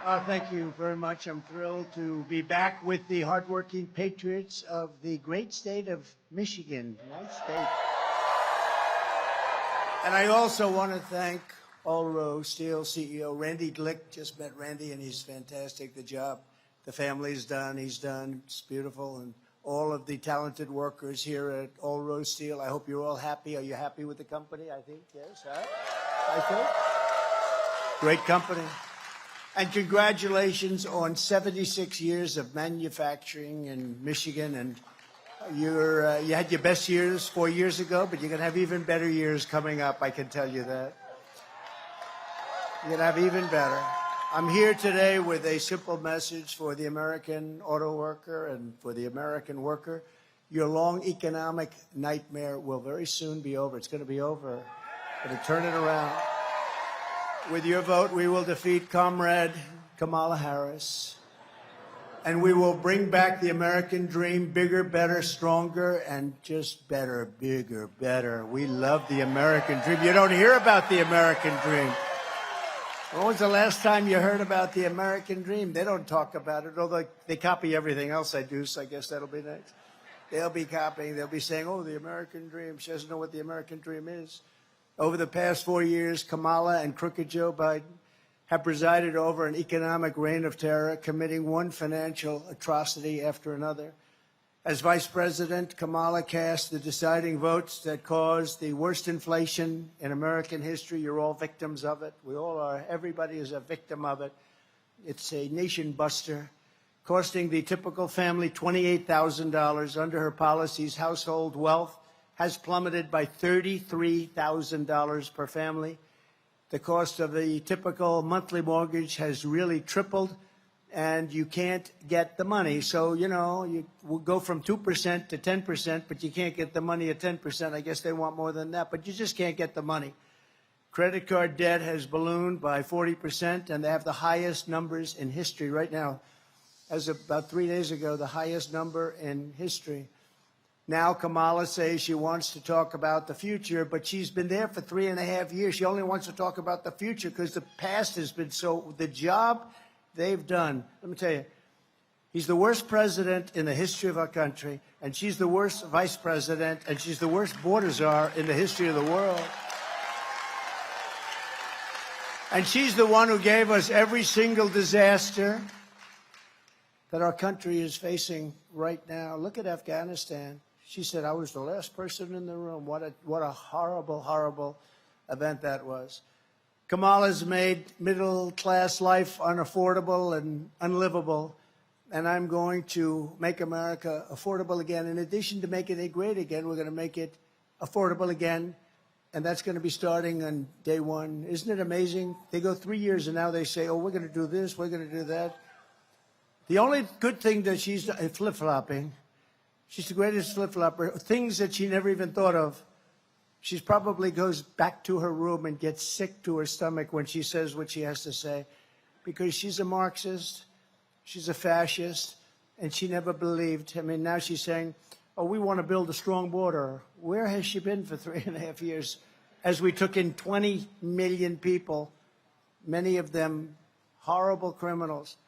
Thank you very much. I'm thrilled to be back with the hardworking patriots of the great state of Michigan. Nice state. And I also want to thank Allro Steel CEO Randy Glick. Just met Randy, and he's fantastic. The job the family's done, he's done. It's beautiful. And all of the talented workers here at Allro Steel. I hope you're all happy. Are you happy with the company? I think, yes, huh? I think. Great company. And congratulations on 76 years of manufacturing in Michigan. And you had your best years 4 years ago, but you're going to have even better years coming up, I can tell you that. You're going to have even better. I'm here today with a simple message for the American auto worker and for the American worker. Your long economic nightmare will very soon be over. It's going to be over. We're going to turn it around. With your vote, we will defeat Comrade Kamala Harris, and we will bring back the American dream, bigger, better, stronger, and just better, bigger, better. We love the American dream. You don't hear about the American dream. When was the last time you heard about the American dream? They don't talk about it, although they copy everything else I do, so I guess that'll be next. They'll be copying. They'll be saying, oh, the American dream. She doesn't know what the American dream is. Over the past 4 years, Kamala and crooked Joe Biden have presided over an economic reign of terror, committing one financial atrocity after another. As vice president, Kamala cast the deciding votes that caused the worst inflation in American history. You're all victims of it. We all are. Everybody is a victim of it. It's a nation buster, costing the typical family $28,000. Under her policies, household wealth has plummeted by $33,000 per family. The cost of the typical monthly mortgage has really tripled, and you can't get the money. So, you know, you will go from 2% to 10%, but you can't get the money at 10%. I guess they want more than that, but you just can't get the money. Credit card debt has ballooned by 40%, and they have the highest numbers in history right now. As of about 3 days ago, the highest number in history. Now Kamala says she wants to talk about the future, but she's been there for 3.5 years. She only wants to talk about the future because the past has been so, the job they've done. Let me tell you, he's the worst president in the history of our country, and she's the worst vice president, and she's the worst border czar in the history of the world. And she's the one who gave us every single disaster that our country is facing right now. Look at Afghanistan. She said, I was the last person in the room. What a horrible, horrible event that was. Kamala's made middle-class life unaffordable and unlivable, and I'm going to make America affordable again. In addition to making it great again, we're going to make it affordable again, and that's going to be starting on day one. Isn't it amazing? They go 3 years, and now they say, oh, we're going to do this, we're going to do that. The only good thing that she's flip-flopping, she's the greatest flip-flopper, things that she never even thought of. She probably goes back to her room and gets sick to her stomach when she says what she has to say, because she's a Marxist, she's a fascist, and she never believed. I mean, now she's saying, oh, we want to build a strong border. Where has she been for 3.5 years? As we took in 20 million people, many of them horrible criminals.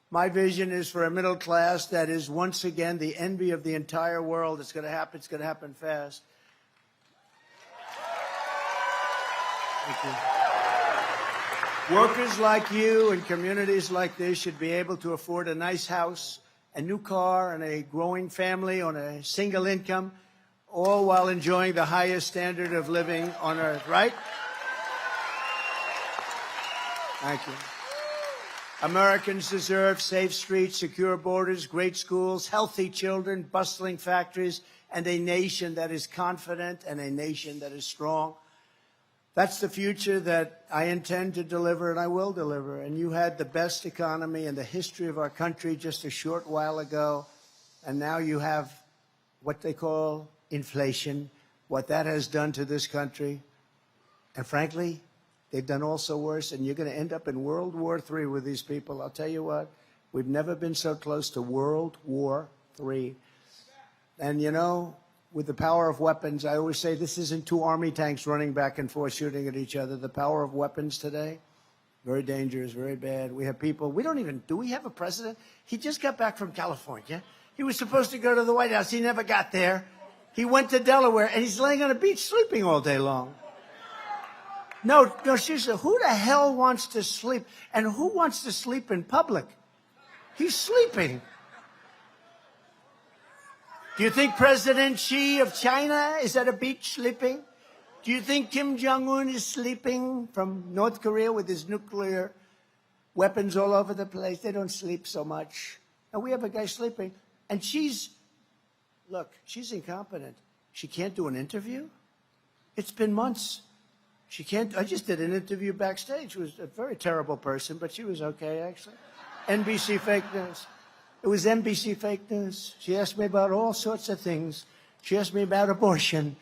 My vision is for a middle class that is once again the envy of the entire world. It's going to happen. It's going to happen fast. Thank you. Workers like you and communities like this should be able to afford a nice house, a new car, and a growing family on a single income, all while enjoying the highest standard of living on earth, right? Thank you. Americans deserve safe streets, secure borders, great schools, healthy children, bustling factories, and a nation that is confident and a nation that is strong. That's the future that I intend to deliver, and I will deliver. And you had the best economy in the history of our country just a short while ago, and now you have what they call inflation, what that has done to this country. And frankly, they've done also worse, and you're going to end up in World War III with these people. I'll tell you what, we've never been so close to World War III. And, you know, with the power of weapons, I always say this isn't two army tanks running back and forth shooting at each other. The power of weapons today, Very dangerous, very bad. We have people, do we have a president? He just got back from California. He was supposed to go to the White House. He never got there. He went to Delaware, and he's laying on a beach sleeping all day long. No, seriously, who the hell wants to sleep? And who wants to sleep in public? He's sleeping. Do you think President Xi of China is at a beach sleeping? Do you think Kim Jong-un is sleeping from North Korea with his nuclear weapons all over the place? They don't sleep so much. And we have a guy sleeping. And she's incompetent. She can't do an interview? It's been months. She can't. I just did an interview backstage. She was a very terrible person, but she was okay, actually. NBC fake news. It was NBC fake news. She asked me about all sorts of things. She asked me about abortion.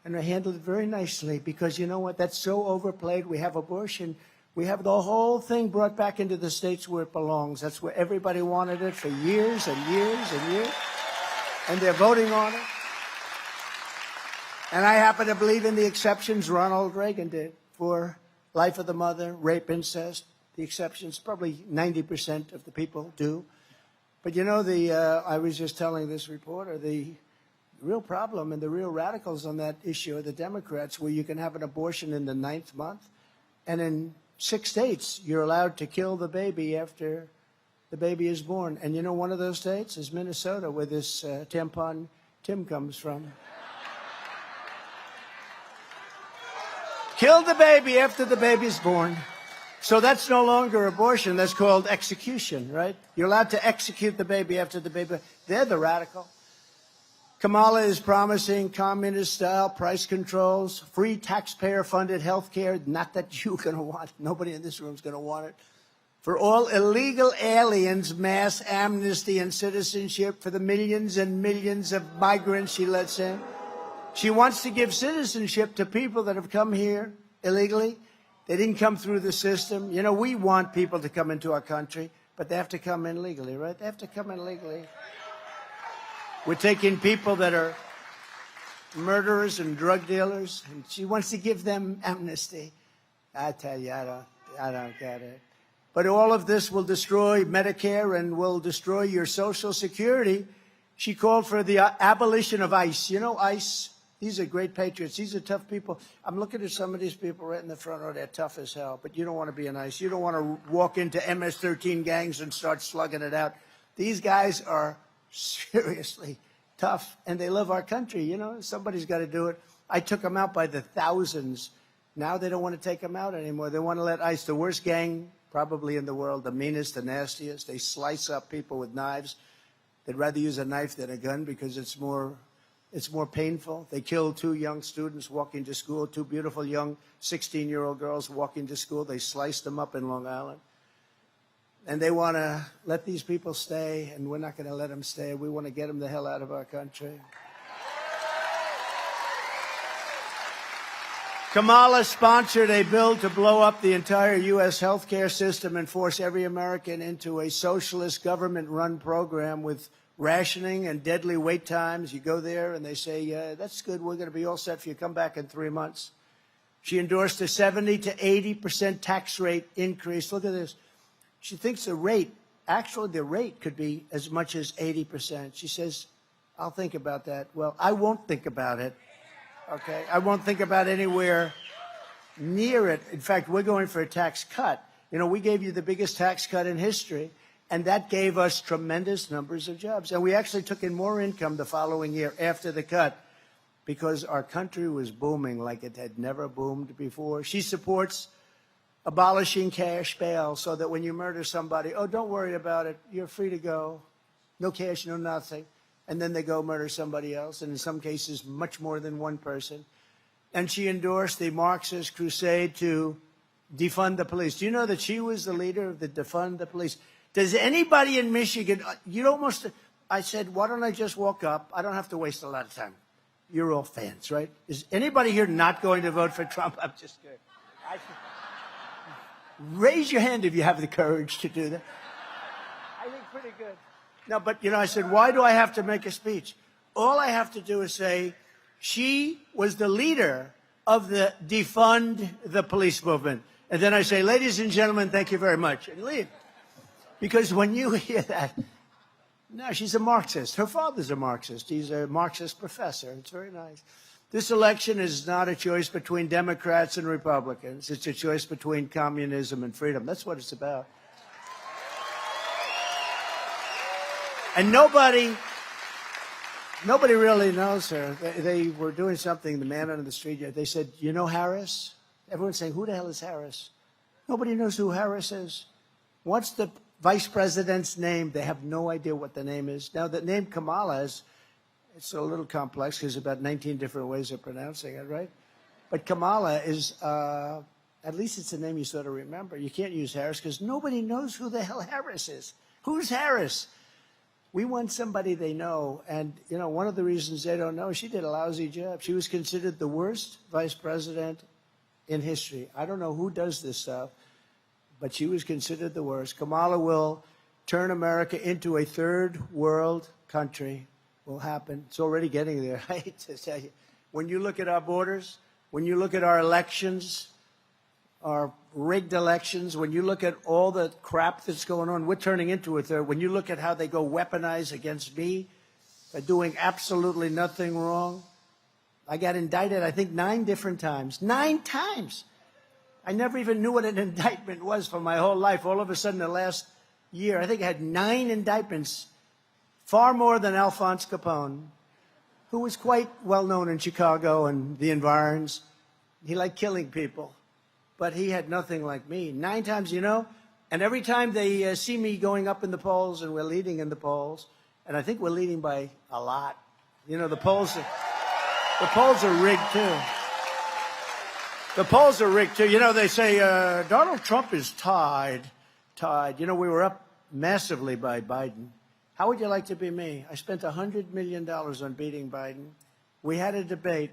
And I handled it very nicely because, you know what, that's so overplayed. We have abortion. We have the whole thing brought back into the states where it belongs. That's where everybody wanted it for years and years and years. And they're voting on it. And I happen to believe in the exceptions Ronald Reagan did for life of the mother, rape, incest. The exceptions, probably 90% of the people do. But, you know, I was just telling this reporter, the real problem and the real radicals on that issue are the Democrats, where you can have an abortion in the 9th month, and in 6 states you're allowed to kill the baby after the baby is born. And you know, one of those states is Minnesota, where this tampon Tim comes from. Kill the baby after the baby's born. So that's no longer abortion, that's called execution, right? You're allowed to execute the baby after the baby. They're the radical. Kamala is promising communist-style price controls, free taxpayer-funded health care. Not that you're going to want. Nobody in this room is going to want it. For all illegal aliens, mass amnesty and citizenship for the millions and millions of migrants she lets in. She wants to give citizenship to people that have come here illegally. They didn't come through the system. You know, we want people to come into our country, but they have to come in legally, right? They have to come in legally. We're taking people that are murderers and drug dealers, and she wants to give them amnesty. I tell you, I don't get it. But all of this will destroy Medicare and will destroy your Social Security. She called for the abolition of ICE. You know, ICE, these are great patriots. These are tough people. I'm looking at some of these people right in the front row. They're tough as hell, but you don't want to be an ICE. You don't want to walk into MS-13 gangs and start slugging it out. These guys are seriously tough, and they love our country. You know, somebody's got to do it. I took them out by the thousands. Now they don't want to take them out anymore. They want to let ICE, the worst gang probably in the world, the meanest, the nastiest. They slice up people with knives. They'd rather use a knife than a gun because it's more painful. They killed 2 young students walking to school, 2 beautiful young 16-year-old girls walking to school. They sliced them up in Long Island. And they want to let these people stay, and we're not going to let them stay. We want to get them the hell out of our country. Kamala sponsored a bill to blow up the entire U.S. healthcare system and force every American into a socialist government-run program with rationing and deadly wait times. You go there and they say, yeah, that's good. We're going to be all set for you. Come back in 3 months. She endorsed a 70 to 80% tax rate increase. Look at this. She thinks the rate could be as much as 80%. She says, I'll think about that. Well, I won't think about it, okay? I won't think about anywhere near it. In fact, we're going for a tax cut. You know, we gave you the biggest tax cut in history, and that gave us tremendous numbers of jobs. And we actually took in more income the following year after the cut because our country was booming like it had never boomed before. She supports abolishing cash bail so that when you murder somebody, oh, don't worry about it. You're free to go. No cash, no nothing. And then they go murder somebody else, and in some cases, much more than one person. And she endorsed the Marxist crusade to defund the police. Do you know that she was the leader of the defund the police? Does anybody in Michigan, I said, why don't I just walk up? I don't have to waste a lot of time. You're all fans, right? Is anybody here not going to vote for Trump? I'm just kidding. Raise your hand if you have the courage to do that. I think pretty good. No, but, you know, I said, why do I have to make a speech? All I have to do is say, she was the leader of the defund the police movement. And then I say, ladies and gentlemen, thank you very much, and leave. Because when you hear that, no, she's a Marxist. Her father's a Marxist. He's a Marxist professor. It's very nice. This election is not a choice between Democrats and Republicans. It's a choice between communism and freedom. That's what it's about. And nobody really knows her. They were doing something, the man on the street, they said, you know Harris? Everyone's saying, who the hell is Harris? Nobody knows who Harris is. What's the vice president's name? They have no idea what the name is. Now, the name Kamala is, it's a little complex because there's about 19 different ways of pronouncing it, right? But Kamala is, at least it's a name you sort of remember. You can't use Harris because nobody knows who the hell Harris is. Who's Harris? We want somebody they know. And, you know, one of the reasons they don't know, she did a lousy job. She was considered the worst vice president in history. I don't know who does this stuff, but she was considered the worst. Kamala will turn America into a third world country. Will happen. It's already getting there. I hate to tell you. When you look at our borders, when you look at our elections, our rigged elections, when you look at all the crap that's going on, we're turning into a third. When you look at how they go weaponize against me, they're doing absolutely nothing wrong. I got indicted, I think, 9 different times. 9 times. I never even knew what an indictment was for my whole life. All of a sudden, the last year, I think I had 9 indictments. Far more than Alphonse Capone, who was quite well known in Chicago and the environs. He liked killing people, but he had nothing like me. 9 times, you know, and every time they see me going up in the polls, and we're leading in the polls, and I think we're leading by a lot. You know, the polls are rigged too. The polls are rigged too. You know, they say Donald Trump is tied. You know, we were up massively by Biden. How would you like to be me? I spent $100 million on beating Biden. We had a debate,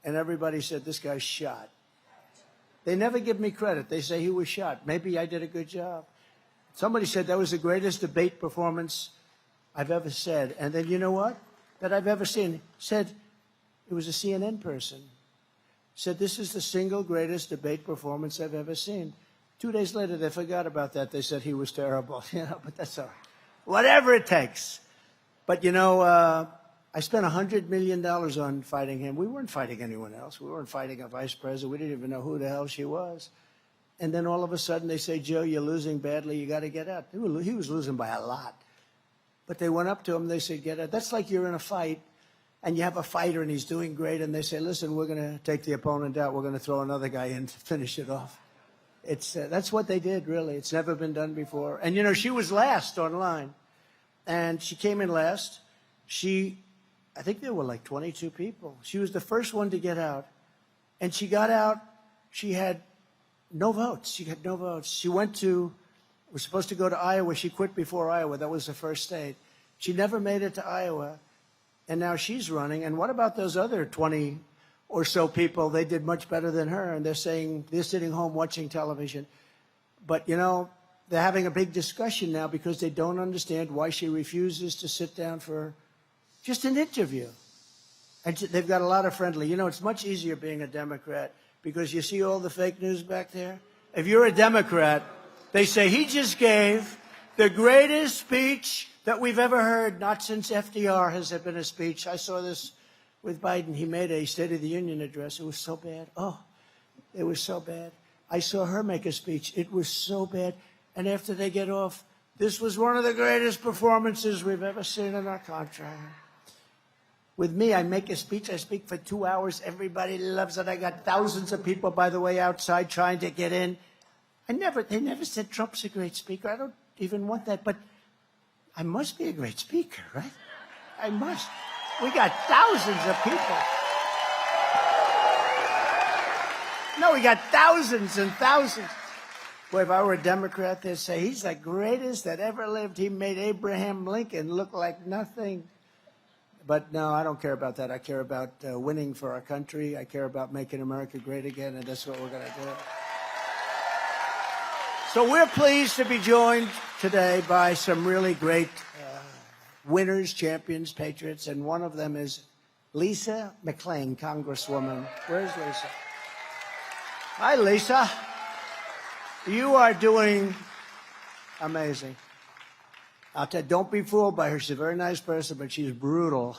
and everybody said, this guy's shot. They never give me credit. They say he was shot. Maybe I did a good job. Somebody said that was the greatest debate performance I've ever said. And then you know what? That I've ever seen. Said, it was a CNN person. Said, this is the single greatest debate performance I've ever seen. 2 days later, they forgot about that. They said he was terrible. You know, but that's all right. Whatever it takes. But, you know, I spent $100 million on fighting him. We weren't fighting anyone else. We weren't fighting a vice president. We didn't even know who the hell she was. And then all of a sudden they say, Joe, you're losing badly. You got to get out. He was losing by a lot. But they went up to him. They said, get out. That's like you're in a fight, and you have a fighter, and he's doing great. And they say, listen, we're going to take the opponent out. We're going to throw another guy in to finish it off. That's what they did, really. It's never been done before. And, you know, she was last online, and she came in last. I think there were like 22 people. She was the first one to get out, and she got out. She had no votes. She had no votes. She was supposed to go to Iowa. She quit before Iowa. That was the first state. She never made it to Iowa, and now she's running. And what about those other 20 or so people? They did much better than her, and they're saying they're sitting home watching television. But, you know, they're having a big discussion now because they don't understand why she refuses to sit down for just an interview. And they've got a lot of friendly. You know, it's much easier being a Democrat because you see all the fake news back there. If you're a Democrat, they say he just gave the greatest speech that we've ever heard. Not since FDR has there been a speech. I saw this with Biden. He made a State of the Union address. It was so bad. Oh, it was so bad. I saw her make a speech. It was so bad. And after they get off, this was one of the greatest performances we've ever seen in our country. With me, I make a speech. I speak for 2 hours. Everybody loves it. I got thousands of people, by the way, outside trying to get in. They never said Trump's a great speaker. I don't even want that. But I must be a great speaker, right? I must. We got thousands of people. No, we got thousands and thousands. Boy, if I were a Democrat, they'd say, he's the greatest that ever lived. He made Abraham Lincoln look like nothing. But no, I don't care about that. I care about winning for our country. I care about making America great again, and that's what we're going to do. So we're pleased to be joined today by some really great winners, champions, patriots, and one of them is Lisa McClain, Congresswoman. Where's Lisa? Hi, Lisa. You are doing amazing. I'll tell you, don't be fooled by her. She's a very nice person, but she's brutal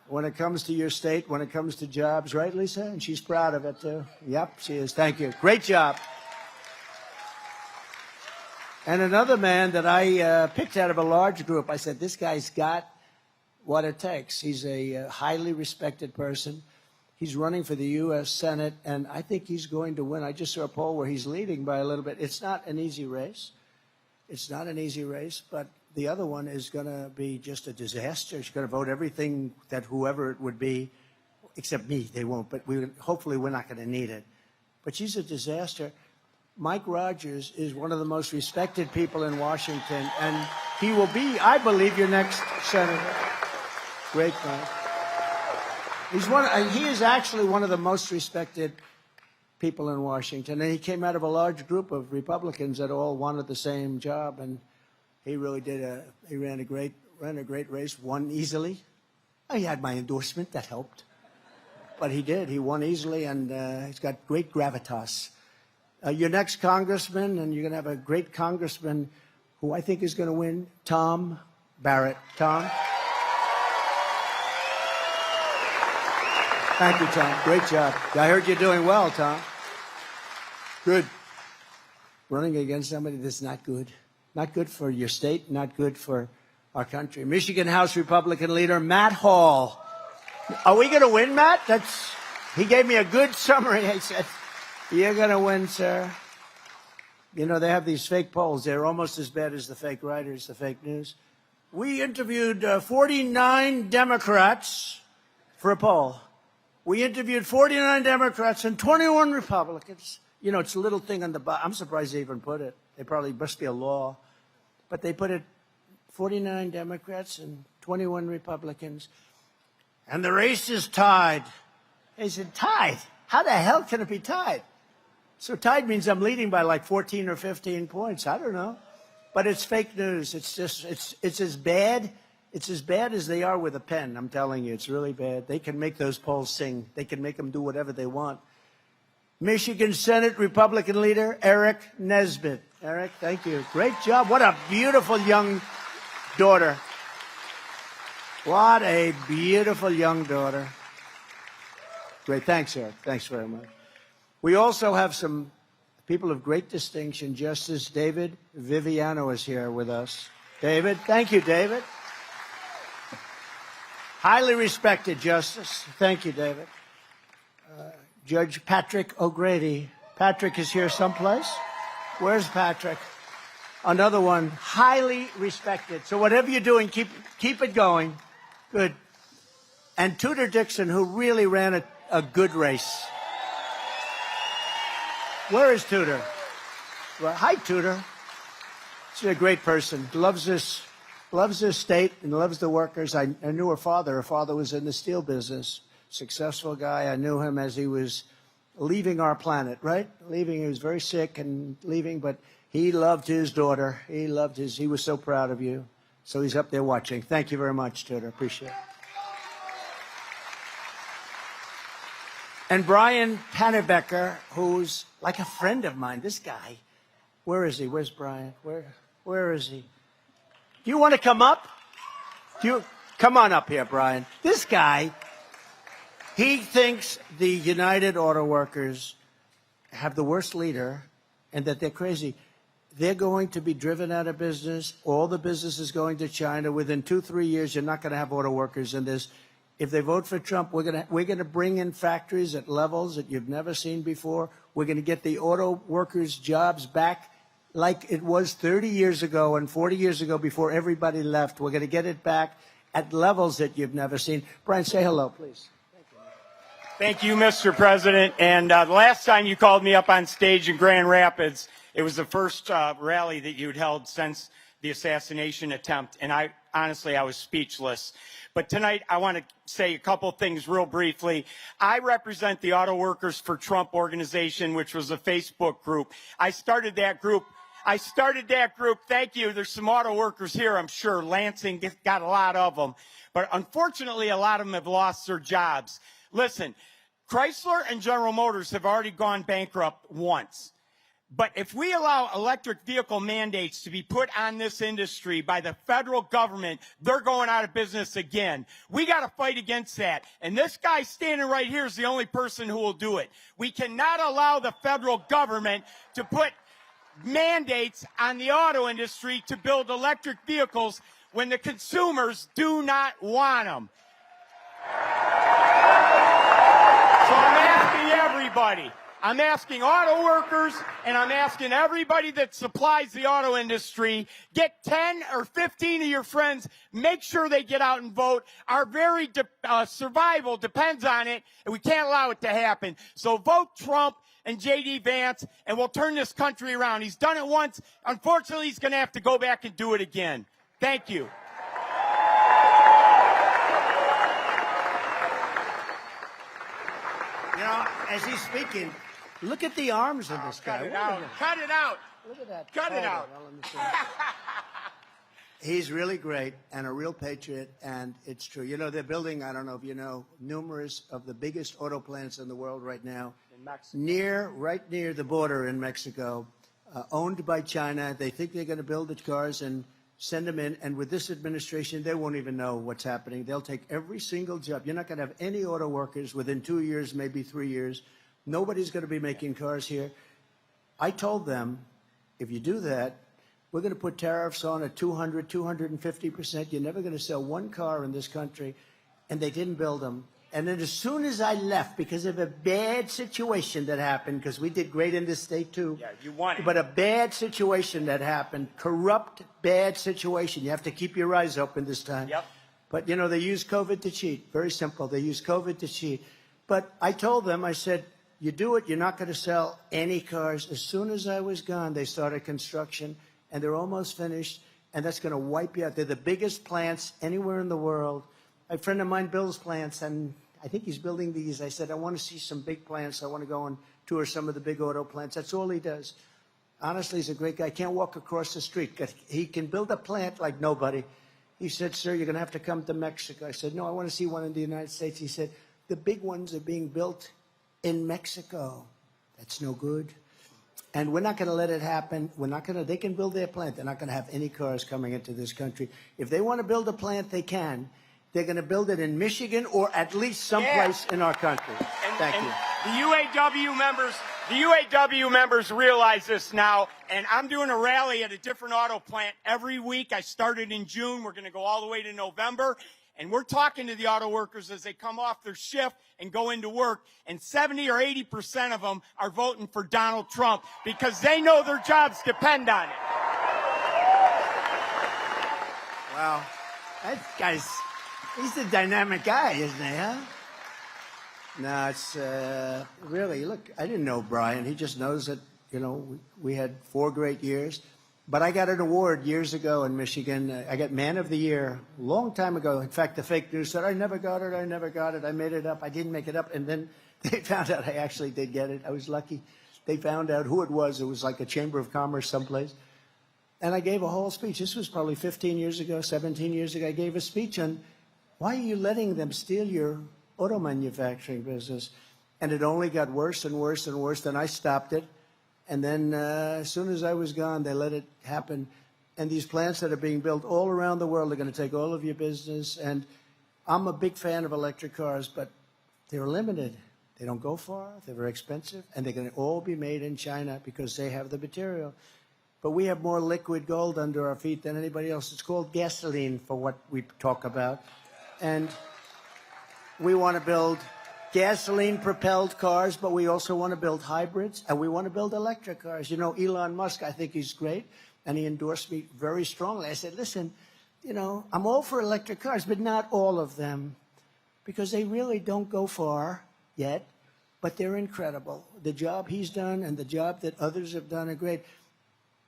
when it comes to your state, when it comes to jobs, right, Lisa? And she's proud of it, too. Yep, she is. Thank you. Great job. And another man that I picked out of a large group, I said, this guy's got what it takes. He's a highly respected person. He's running for the U.S. Senate, and I think he's going to win. I just saw a poll where he's leading by a little bit. It's not an easy race. It's not an easy race, but the other one is going to be just a disaster. She's going to vote everything that whoever it would be, except me, they won't, but hopefully we're not going to need it. But she's a disaster. Mike Rogers is one of the most respected people in Washington, and he will be, I believe, your next senator. Great Mike. He is actually one of the most respected people in Washington, and he came out of a large group of Republicans that all wanted the same job, and he really did. He ran a great race, won easily. He had my endorsement, that helped, but he did. He won easily, and he's got great gravitas. Your next congressman, and you're going to have a great congressman who I think is going to win, Tom Barrett. Tom. Thank you, Tom. Great job. I heard you're doing well, Tom. Good. Running against somebody that's not good. Not good for your state, not good for our country. Michigan House Republican leader Matt Hall. Are we going to win, Matt? He gave me a good summary. He said, you're going to win, sir. You know, they have these fake polls. They're almost as bad as the fake writers, the fake news. We interviewed 49 Democrats for a poll. We interviewed 49 Democrats and 21 Republicans. You know, it's a little thing on the bottom. I'm surprised they even put it. They probably must be a law. But they put it 49 Democrats and 21 Republicans. And the race is tied. They said, tied? How the hell can it be tied? So tied means I'm leading by like 14 or 15 points. I don't know. But it's fake news. It's just, it's as bad. It's as bad as they are with a pen. I'm telling you, it's really bad. They can make those polls sing. They can make them do whatever they want. Michigan Senate Republican leader Eric Nesbitt. Eric, thank you. Great job. What a beautiful young daughter. What a beautiful young daughter. Great. Thanks, Eric. Thanks very much. We also have some people of great distinction. Justice David Viviano is here with us. David, thank you, David. Highly respected Justice. Thank you, David. Judge Patrick O'Grady. Patrick is here someplace. Where's Patrick? Another one, highly respected. So whatever you're doing, keep it going. Good. And Tudor Dixon, who really ran a good race. Where is Tudor? Well, hi, Tudor. She's a great person. Loves this state and loves the workers. I knew her father. Her father was in the steel business. Successful guy. I knew him as he was leaving our planet, right? Leaving. He was very sick and leaving, but he loved his daughter. He was so proud of you. So he's up there watching. Thank you very much, Tudor. Appreciate it. And Brian Pannebecker, who's like a friend of mine. This guy. Where is he? Where's Brian? Where is he? Do you want to come up? Come on up here, Brian. This guy, he thinks the United Auto Workers have the worst leader and that they're crazy. They're going to be driven out of business. All the business is going to China. Within 2-3 years, you're not going to have auto workers in this. If they vote for Trump, we're going to bring in factories at levels that you've never seen before. We're going to get the auto workers' jobs back like it was 30 years ago and 40 years ago before everybody left. We're going to get it back at levels that you've never seen. Brian, say hello, please. Thank you, Mr. President. And the last time you called me up on stage in Grand Rapids, it was the first rally that you'd held since the assassination attempt. And I was speechless. But tonight, I want to say a couple things real briefly. I represent the Auto Workers for Trump organization, which was a Facebook group. I started that group. Thank you. There's some auto workers here, I'm sure. Lansing got a lot of them. But unfortunately, a lot of them have lost their jobs. Listen, Chrysler and General Motors have already gone bankrupt once. But if we allow electric vehicle mandates to be put on this industry by the federal government, they're going out of business again. We got to fight against that. And this guy standing right here is the only person who will do it. We cannot allow the federal government to put mandates on the auto industry to build electric vehicles when the consumers do not want them. So I'm asking everybody. I'm asking auto workers, and I'm asking everybody that supplies the auto industry, get 10 or 15 of your friends, make sure they get out and vote. Our very survival depends on it, and we can't allow it to happen. So vote Trump and J.D. Vance, and we'll turn this country around. He's done it once. Unfortunately, he's going to have to go back and do it again. Thank you. You know, as he's speaking, look at the arms of this guy. Cut it out. Cut it out. Look at that. Cut it out. Well, let me see. He's really great and a real patriot, and it's true. You know, they're building, I don't know if you know, numerous of the biggest auto plants in the world right now. In Mexico. Right near the border in Mexico, owned by China. They think they're going to build the cars and send them in, and with this administration, they won't even know what's happening. They'll take every single job. You're not going to have any auto workers within 2 years, maybe 3 years. Nobody's going to be making cars here. I told them, if you do that, we're going to put tariffs on at 200, 250%. You're never going to sell one car in this country. And they didn't build them. And then as soon as I left, because of a bad situation that happened, because we did great in this state too. Yeah, you won it. But a bad situation that happened, corrupt, bad situation. You have to keep your eyes open this time. Yep. But, you know, they use COVID to cheat. Very simple. They use COVID to cheat. But I told them, I said, you do it, you're not going to sell any cars. As soon as I was gone, they started construction, and they're almost finished, and that's going to wipe you out. They're the biggest plants anywhere in the world. A friend of mine builds plants, and I think he's building these. I said, I want to see some big plants. I want to go and tour some of the big auto plants. That's all he does. Honestly, he's a great guy. Can't walk across the street. He can build a plant like nobody. He said, sir, you're going to have to come to Mexico. I said, no, I want to see one in the United States. He said, the big ones are being built in Mexico. That's no good. And we're not going to let it happen. We're not going to, they can build their plant. They're not going to have any cars coming into this country. If they want to build a plant, they can. They're going to build it in Michigan or at least someplace in our country. Thank you. The UAW members realize this now, and I'm doing a rally at a different auto plant every week. I started in June. We're going to go all the way to November. And we're talking to the auto workers as they come off their shift and go into work. And 70 or 80% of them are voting for Donald Trump because they know their jobs depend on it. Wow. That guy's, he's a dynamic guy, isn't he, huh? No, it's really, look, I didn't know Brian. He just knows that, you know, we had 4 great years. But I got an award years ago in Michigan. I got Man of the Year a long time ago. In fact, the fake news said, I never got it, I never got it. I made it up. I didn't make it up. And then they found out I actually did get it. I was lucky. They found out who it was. It was like a Chamber of Commerce someplace. And I gave a whole speech. This was probably 15 years ago, 17 years ago. I gave a speech on why are you letting them steal your auto manufacturing business? And it only got worse and worse and worse. Then I stopped it. And then as soon as I was gone, they let it happen. And these plants that are being built all around the world are going to take all of your business. And I'm a big fan of electric cars, but they're limited. They don't go far. They're very expensive. And they're going to all be made in China because they have the material. But we have more liquid gold under our feet than anybody else. It's called gasoline for what we talk about. And we want to build gasoline-propelled cars, but we also want to build hybrids, and we want to build electric cars. You know, Elon Musk, I think he's great, and he endorsed me very strongly. I said, listen, you know, I'm all for electric cars, but not all of them, because they really don't go far yet, but they're incredible. The job he's done and the job that others have done are great,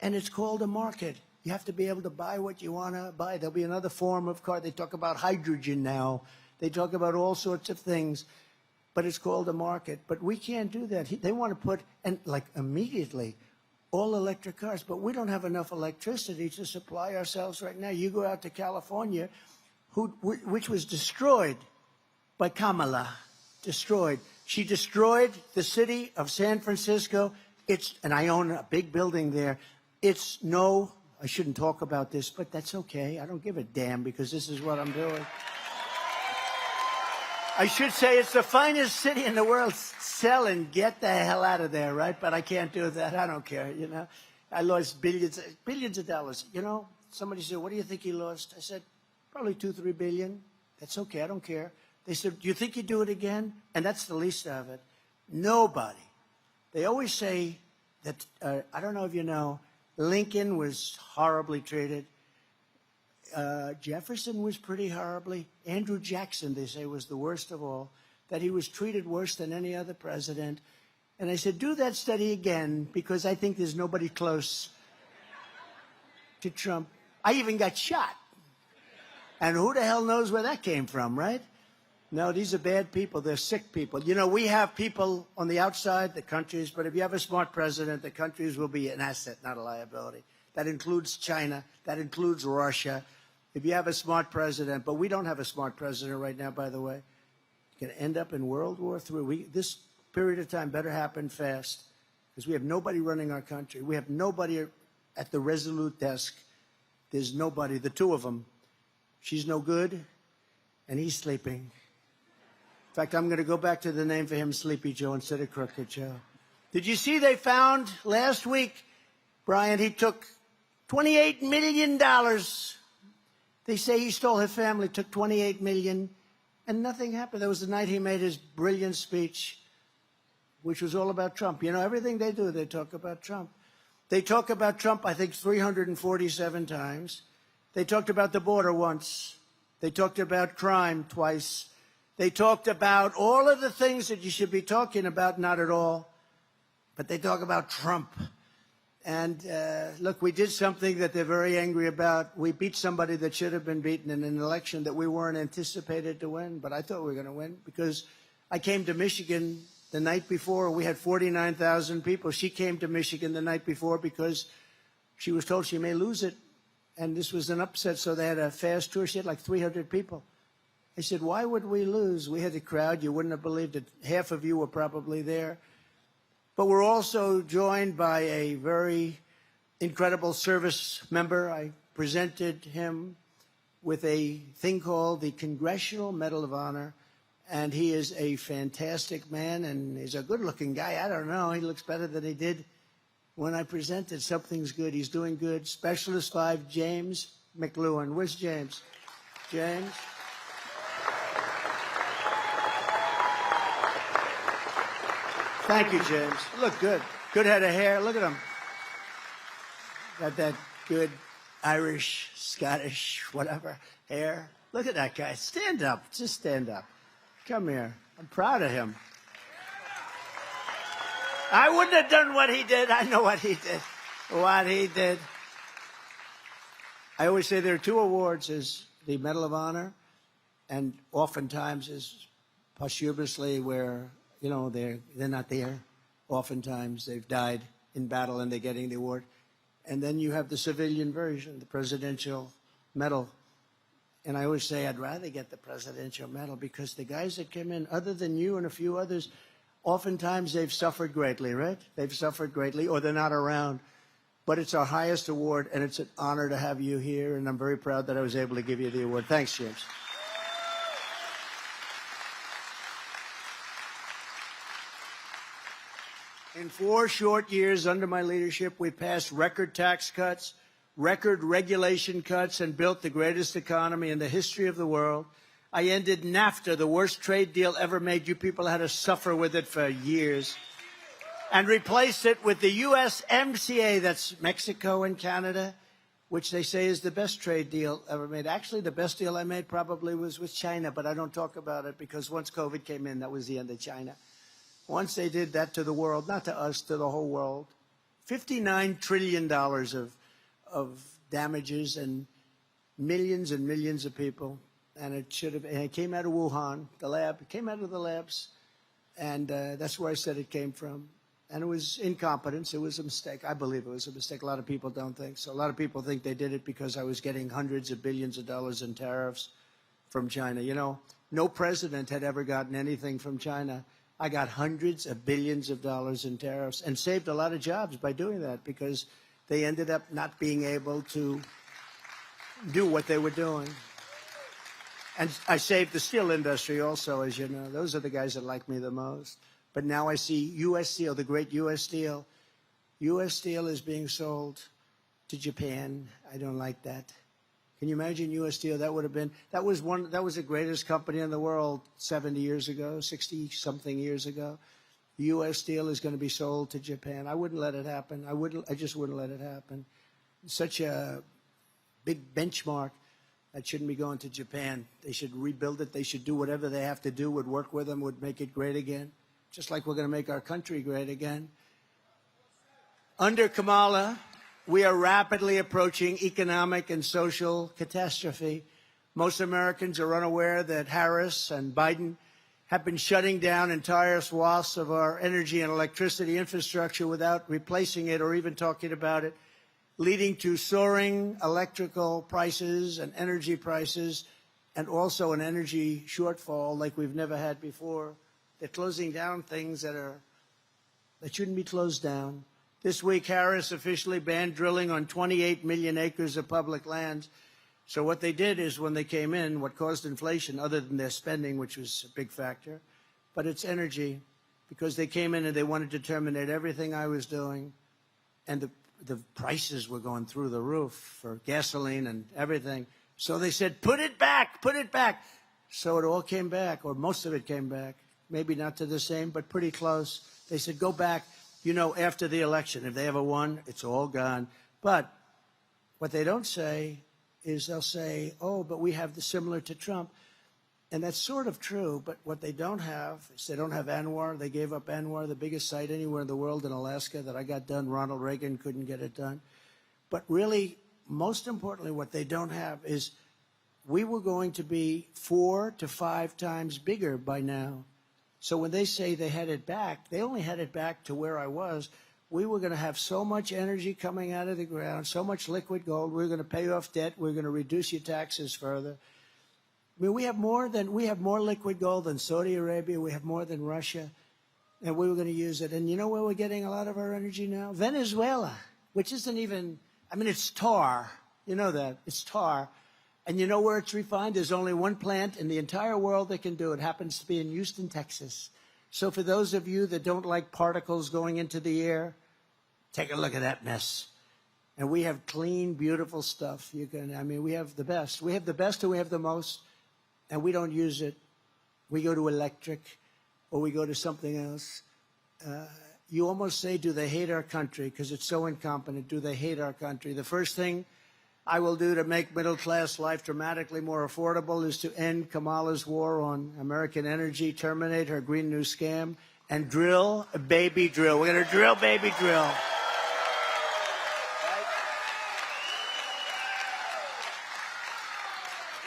and it's called a market. You have to be able to buy what you want to buy. There'll be another form of car. They talk about hydrogen now. They talk about all sorts of things. But it's called a market. But we can't do that. They want to put, and like immediately, all electric cars. But we don't have enough electricity to supply ourselves right now. You go out to California, which was destroyed by Kamala. Destroyed. She destroyed the city of San Francisco and I own a big building there. It's no, I shouldn't talk about this, but that's okay. I don't give a damn because this is what I'm doing. I should say it's the finest city in the world. Sell and get the hell out of there, right? But I can't do that. I don't care, you know. I lost billions of dollars. You know, somebody said, what do you think he lost? I said, probably 2-3 billion. That's okay. I don't care. They said, do you think you'd do it again? And that's the least of it. Nobody. They always say that, I don't know if you know, Lincoln was horribly treated. Jefferson was pretty horribly. Andrew Jackson, they say, was the worst of all, that he was treated worse than any other president. And I said, do that study again, because I think there's nobody close to Trump. I even got shot. And who the hell knows where that came from, right? No, these are bad people. They're sick people. You know, we have people on the outside, the countries, but if you have a smart president, the countries will be an asset, not a liability. That includes China. That includes Russia. If you have a smart president, but we don't have a smart president right now, by the way, you're going to end up in World War III. This period of time better happen fast because we have nobody running our country. We have nobody at the Resolute desk. There's nobody, the two of them. She's no good, and he's sleeping. In fact, I'm going to go back to the name for him, Sleepy Joe, instead of Crooked Joe. Did you see they found last week, Brian, he took $28 million. They say he stole his family, took $28 million, and nothing happened. That was the night he made his brilliant speech, which was all about Trump. You know, everything they do, they talk about Trump. They talk about Trump, I think, 347 times. They talked about the border once. They talked about crime twice. They talked about all of the things that you should be talking about, not at all. But they talk about Trump. And look, we did something that they're very angry about. We beat somebody that should have been beaten in an election that we weren't anticipated to win. But I thought we were going to win because I came to Michigan the night before. We had 49,000 people. She came to Michigan the night before because she was told she may lose it. And this was an upset, so they had a fast tour. She had like 300 people. I said, why would we lose? We had a crowd. You wouldn't have believed it. Half of you were probably there. But we're also joined by a very incredible service member. I presented him with a thing called the Congressional Medal of Honor. And he is a fantastic man, and he's a good-looking guy. I don't know. He looks better than he did when I presented. Something's good. He's doing good. Specialist 5, James McLuhan. Where's James? James? Thank you, James. You look good. Good head of hair. Look at him. Got that good Irish, Scottish, whatever hair. Look at that guy. Stand up. Just stand up. Come here. I'm proud of him. I wouldn't have done what he did. I know what he did. What he did. I always say there are two awards, is the Medal of Honor, and oftentimes is posthumously where, you know, they're not there. Oftentimes they've died in battle and they're getting the award. And then you have the civilian version, the Presidential Medal. And I always say I'd rather get the Presidential Medal because the guys that came in, other than you and a few others, oftentimes they've suffered greatly, right? They've suffered greatly, or they're not around. But it's our highest award, and it's an honor to have you here, and I'm very proud that I was able to give you the award. Thanks, James. In 4 short years under my leadership, we passed record tax cuts, record regulation cuts, and built the greatest economy in the history of the world. I ended NAFTA, the worst trade deal ever made. You people had to suffer with it for years. And replaced it with the USMCA, that's Mexico and Canada, which they say is the best trade deal ever made. Actually, the best deal I made probably was with China, but I don't talk about it because once COVID came in, that was the end of China. Once they did that to the world, not to us, to the whole world, $59 trillion of damages and millions of people. And it should have, and it came out of Wuhan, the lab. It came out of the labs. And that's where I said it came from. And it was incompetence. It was a mistake. I believe it was a mistake. A lot of people don't think so. A lot of people think they did it because I was getting hundreds of billions of dollars in tariffs from China. You know, no president had ever gotten anything from China. I got hundreds of billions of dollars in tariffs and saved a lot of jobs by doing that because they ended up not being able to do what they were doing. And I saved the steel industry also, as you know. Those are the guys that like me the most. But now I see U.S. Steel, the great U.S. Steel. U.S. Steel is being sold to Japan. I don't like that. Can you imagine U.S. Steel? That was the greatest company in the world 70 years ago, 60-something years ago. U.S. Steel is going to be sold to Japan. I wouldn't let it happen. I just wouldn't let it happen. Such a big benchmark. That shouldn't be going to Japan. They should rebuild it. They should do whatever they have to do, would work with them, would make it great again, just like we're going to make our country great again. Under Kamala, we are rapidly approaching economic and social catastrophe. Most Americans are unaware that Harris and Biden have been shutting down entire swaths of our energy and electricity infrastructure without replacing it or even talking about it, leading to soaring electrical prices and energy prices, and also an energy shortfall like we've never had before. They're closing down things that shouldn't be closed down. This week, Harris officially banned drilling on 28 million acres of public lands. So what they did is when they came in, what caused inflation, other than their spending, which was a big factor, but it's energy, because they came in and they wanted to terminate everything I was doing, and the prices were going through the roof for gasoline and everything. So they said, put it back, put it back. So it all came back, or most of it came back. Maybe not to the same, but pretty close. They said, go back. You know, after the election, if they ever won, it's all gone. But what they don't say is they'll say, oh, but we have the similar to Trump. And that's sort of true, but what they don't have is they don't have ANWR. They gave up ANWR, the biggest site anywhere in the world in Alaska that I got done. Ronald Reagan couldn't get it done. But really, most importantly, what they don't have is we were going to be 4 to 5 times bigger by now. So when they say they had it back, they only had it back to where I was. We were going to have so much energy coming out of the ground, so much liquid gold. We were going to pay off debt. We were going to reduce your taxes further. I mean, we have more liquid gold than Saudi Arabia. We have more than Russia, and we were going to use it. And you know where we're getting a lot of our energy now? Venezuela, which isn't even, I mean, it's tar. You know that. It's tar. And you know where it's refined? There's only one plant in the entire world that can do it. It happens to be in Houston, Texas. So for those of you that don't like particles going into the air, take a look at that mess. And we have clean, beautiful stuff. We have the best. We have the best and we have the most, and we don't use it. We go to electric or we go to something else. You almost say, do they hate our country? Because it's so incompetent. Do they hate our country? The first thing I will do to make middle-class life dramatically more affordable is to end Kamala's war on American energy, terminate her Green New Scam, and drill, baby, drill. We're going to drill, baby, drill.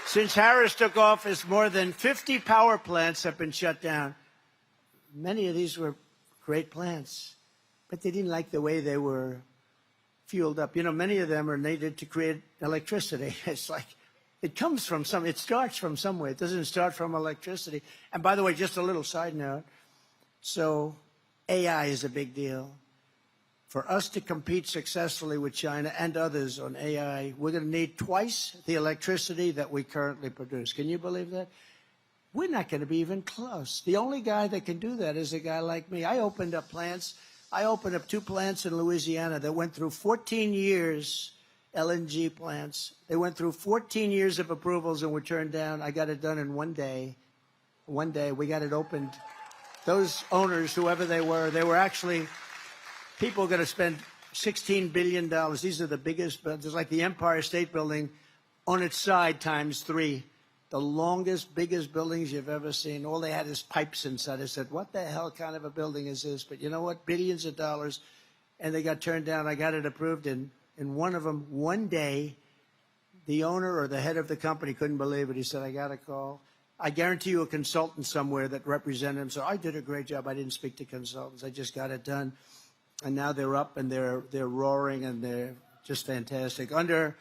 Since Harris took office, more than 50 power plants have been shut down. Many of these were great plants, but they didn't like the way they were fueled up. You know, many of them are needed to create electricity. It's like, it starts from somewhere. It doesn't start from electricity. And by the way, just a little side note. So AI is a big deal. For us to compete successfully with China and others on AI, we're going to need twice the electricity that we currently produce. Can you believe that? We're not going to be even close. The only guy that can do that is a guy like me. I opened up 2 plants in Louisiana that went through 14 years, LNG plants. They went through 14 years of approvals and were turned down. I got it done in one day. One day, we got it opened. Those owners, whoever they were actually people going to spend $16 billion. These are the biggest buildings, like the Empire State Building on its side times 3. The longest, biggest buildings you've ever seen. All they had is pipes inside. I said, what the hell kind of a building is this? But you know what? Billions of dollars. And they got turned down. I got it approved. And in one of them, one day, the owner or the head of the company couldn't believe it. He said, I got a call. I guarantee you a consultant somewhere that represented him. So I did a great job. I didn't speak to consultants. I just got it done. And now they're up and they're roaring and they're just fantastic. Under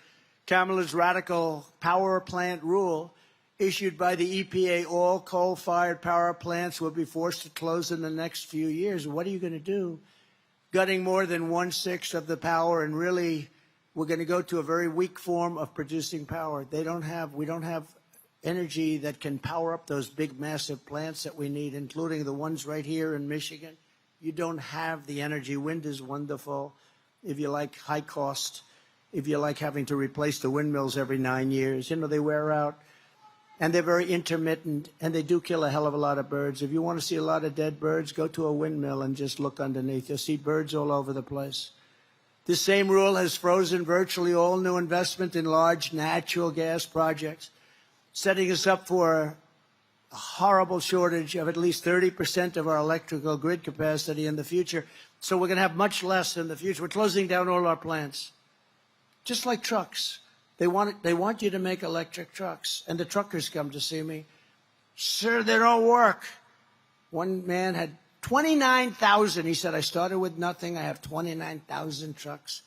Kamala's radical power plant rule, issued by the EPA, all coal-fired power plants will be forced to close in the next few years. What are you going to do? Gutting more than 1/6 of the power, and really we're going to go to a very weak form of producing power. We don't have energy that can power up those big, massive plants that we need, including the ones right here in Michigan. You don't have the energy. Wind is wonderful if you like high cost, if you like having to replace the windmills every 9 years. You know, they wear out, and they're very intermittent, and they do kill a hell of a lot of birds. If you want to see a lot of dead birds, go to a windmill and just look underneath. You'll see birds all over the place. This same rule has frozen virtually all new investment in large natural gas projects, setting us up for a horrible shortage of at least 30% of our electrical grid capacity in the future. So we're going to have much less in the future. We're closing down all our plants. Just like trucks. They want you to make electric trucks. And the truckers come to see me. Sir, they don't work. One man had 29,000. He said, I started with nothing. I have 29,000 trucks.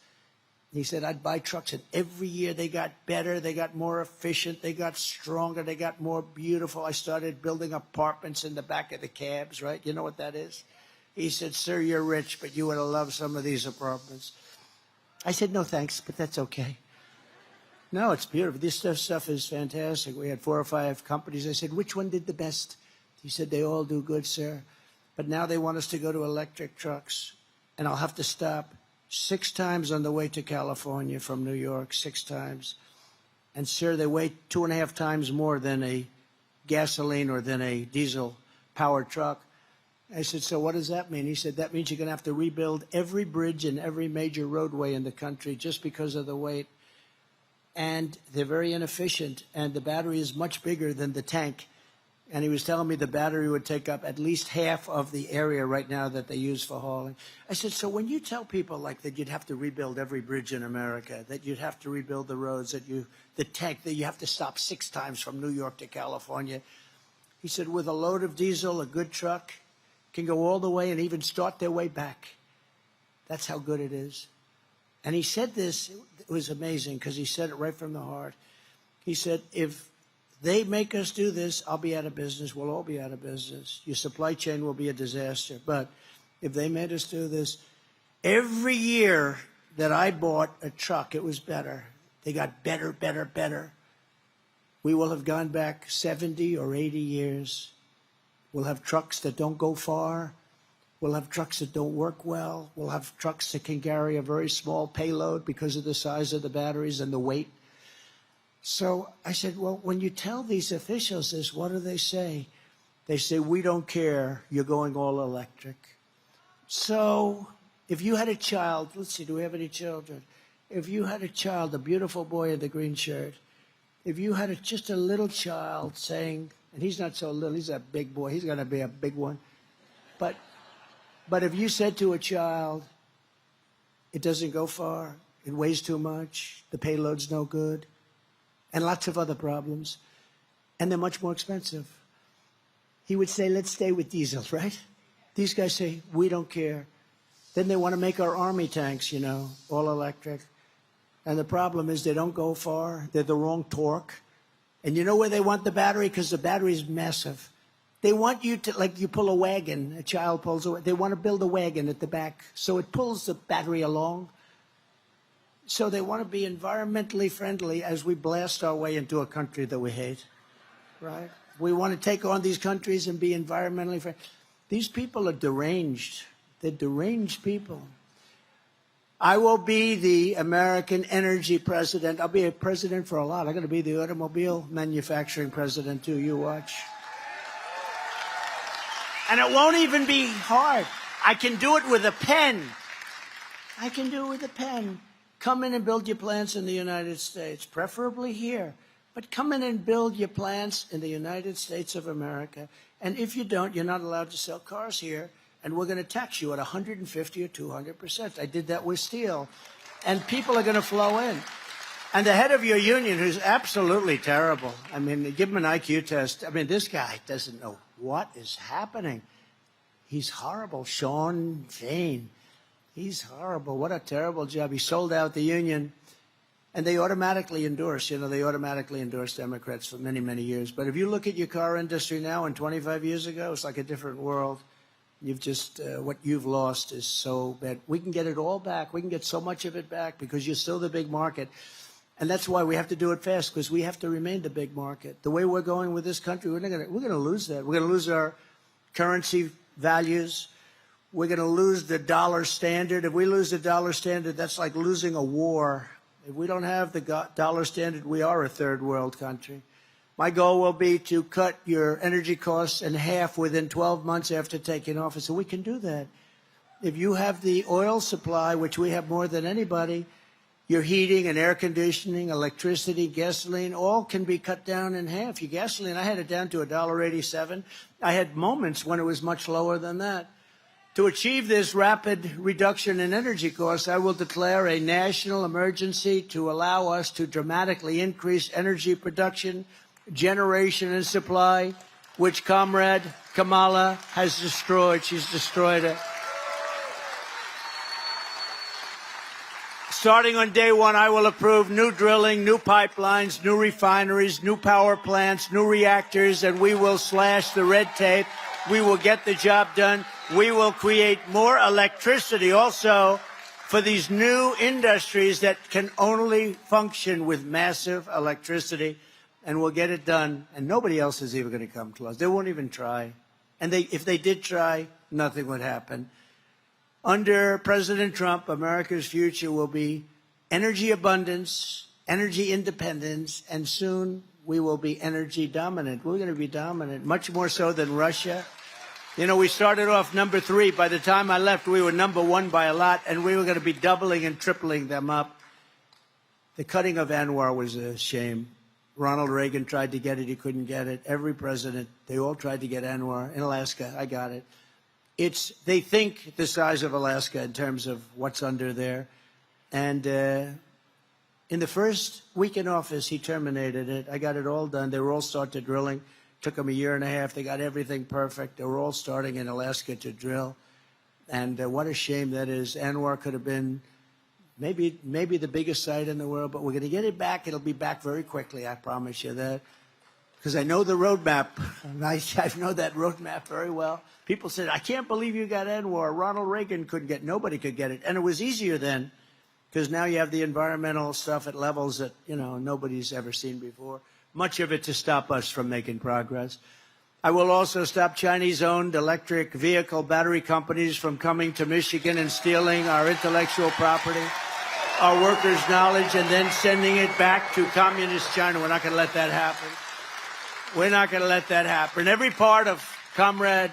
He said, I'd buy trucks, and every year they got better, they got more efficient, they got stronger, they got more beautiful. I started building apartments in the back of the cabs, right? You know what that is? He said, sir, you're rich, but you would have loved some of these apartments. I said, no, thanks, but that's okay. No, it's beautiful. This stuff is fantastic. We had 4 or 5 companies. I said, which one did the best? He said, they all do good, sir. But now they want us to go to electric trucks, and I'll have to stop 6 times on the way to California from New York, 6 times. And, sir, they weigh 2.5 times more than a gasoline or than a diesel-powered truck. I said, so what does that mean? He said, that means you're going to have to rebuild every bridge and every major roadway in the country just because of the weight. And they're very inefficient, and the battery is much bigger than the tank. And he was telling me the battery would take up at least half of the area right now that they use for hauling. I said, so when you tell people like that you'd have to rebuild every bridge in America, that you'd have to rebuild the roads, the tank, that you have to stop 6 times from New York to California. He said, with a load of diesel, a good truck can go all the way and even start their way back. That's how good it is. And he said this, it was amazing because he said it right from the heart. He said, if they make us do this, I'll be out of business. We'll all be out of business. Your supply chain will be a disaster. But if they made us do this, every year that I bought a truck, it was better. They got better, better, better. We will have gone back 70 or 80 years. We'll have trucks that don't go far. We'll have trucks that don't work well. We'll have trucks that can carry a very small payload because of the size of the batteries and the weight. So I said, well, when you tell these officials this, what do they say? They say, we don't care. You're going all electric. So if you had a child, let's see, do we have any children? If you had a child, a beautiful boy in the green shirt, if you had just a little child saying, and he's not so little, he's a big boy, he's going to be a big one. But if you said to a child, it doesn't go far, it weighs too much, the payload's no good, and lots of other problems, and they're much more expensive, he would say, let's stay with diesel, right? These guys say, we don't care. Then they want to make our army tanks, you know, all electric. And the problem is they don't go far. They're the wrong torque. And you know where they want the battery? Because the battery is massive. They want you to, like you pull a wagon, a child pulls a wagon. They want to build a wagon at the back so it pulls the battery along. So they want to be environmentally friendly as we blast our way into a country that we hate, right? We want to take on these countries and be environmentally friendly. These people are deranged. They're deranged people. I will be the American energy president. I'll be a president for a lot. I'm going to be the automobile manufacturing president, too. You watch. And it won't even be hard. I can do it with a pen. I can do it with a pen. Come in and build your plants in the United States, preferably here. But come in and build your plants in the United States of America. And if you don't, you're not allowed to sell cars here. And we're going to tax you at 150 or 200%. I did that with steel. And people are going to flow in. And the head of your union, who's absolutely terrible, I mean, give him an IQ test. I mean, this guy doesn't know what is happening. He's horrible. Sean Fain. He's horrible. What a terrible job. He sold out the union. And they automatically endorse, they automatically endorse Democrats for many, many years. But if you look at your car industry now and 25 years ago, it's like a different world. You've just, what you've lost is so bad. We can get it all back. We can get so much of it back because you're still the big market. And that's why we have to do it fast, because we have to remain the big market. The way we're going with this country, we're going to lose that. We're going to lose our currency values. We're going to lose the dollar standard. If we lose the dollar standard, that's like losing a war. If we don't have the dollar standard, we are a third world country. My goal will be to cut your energy costs in half within 12 months after taking office, and we can do that. If you have the oil supply, which we have more than anybody, your heating and air conditioning, electricity, gasoline, all can be cut down in half. Your gasoline, I had it down to $1.87. I had moments when it was much lower than that. To achieve this rapid reduction in energy costs, I will declare a national emergency to allow us to dramatically increase energy production, generation, and supply, which Comrade Kamala has destroyed. She's destroyed it. Starting on day one, I will approve new drilling, new pipelines, new refineries, new power plants, new reactors, and we will slash the red tape. We will get the job done. We will create more electricity also for these new industries that can only function with massive electricity, and we'll get it done. And nobody else is even going to come close. They won't even try. And if they did try, nothing would happen. Under President Trump, America's future will be energy abundance, energy independence, and soon we will be energy dominant. We're going to be dominant, much more so than Russia. We started off number 3. By the time I left, we were number 1 by a lot, and we were going to be doubling and tripling them up. The cutting of ANWR was a shame. Ronald Reagan tried to get it. He couldn't get it. Every president, they all tried to get ANWR. In Alaska, I got it. They think the size of Alaska in terms of what's under there. And in the first week in office, he terminated it. I got it all done. They were all started drilling. Took them a year and a half. They got everything perfect. They were all starting in Alaska to drill. And what a shame that is. ANWR could have been maybe the biggest site in the world, but we're going to get it back. It'll be back very quickly, I promise you that. Because I know the roadmap. I know that roadmap very well. People said, I can't believe you got ANWR. Ronald Reagan couldn't get, nobody could get it. And it was easier then, because now you have the environmental stuff at levels that, nobody's ever seen before. Much of it to stop us from making progress. I will also stop Chinese-owned electric vehicle battery companies from coming to Michigan and stealing our intellectual property, our workers' knowledge, and then sending it back to communist China. We're not going to let that happen. We're not going to let that happen. Every part of Comrade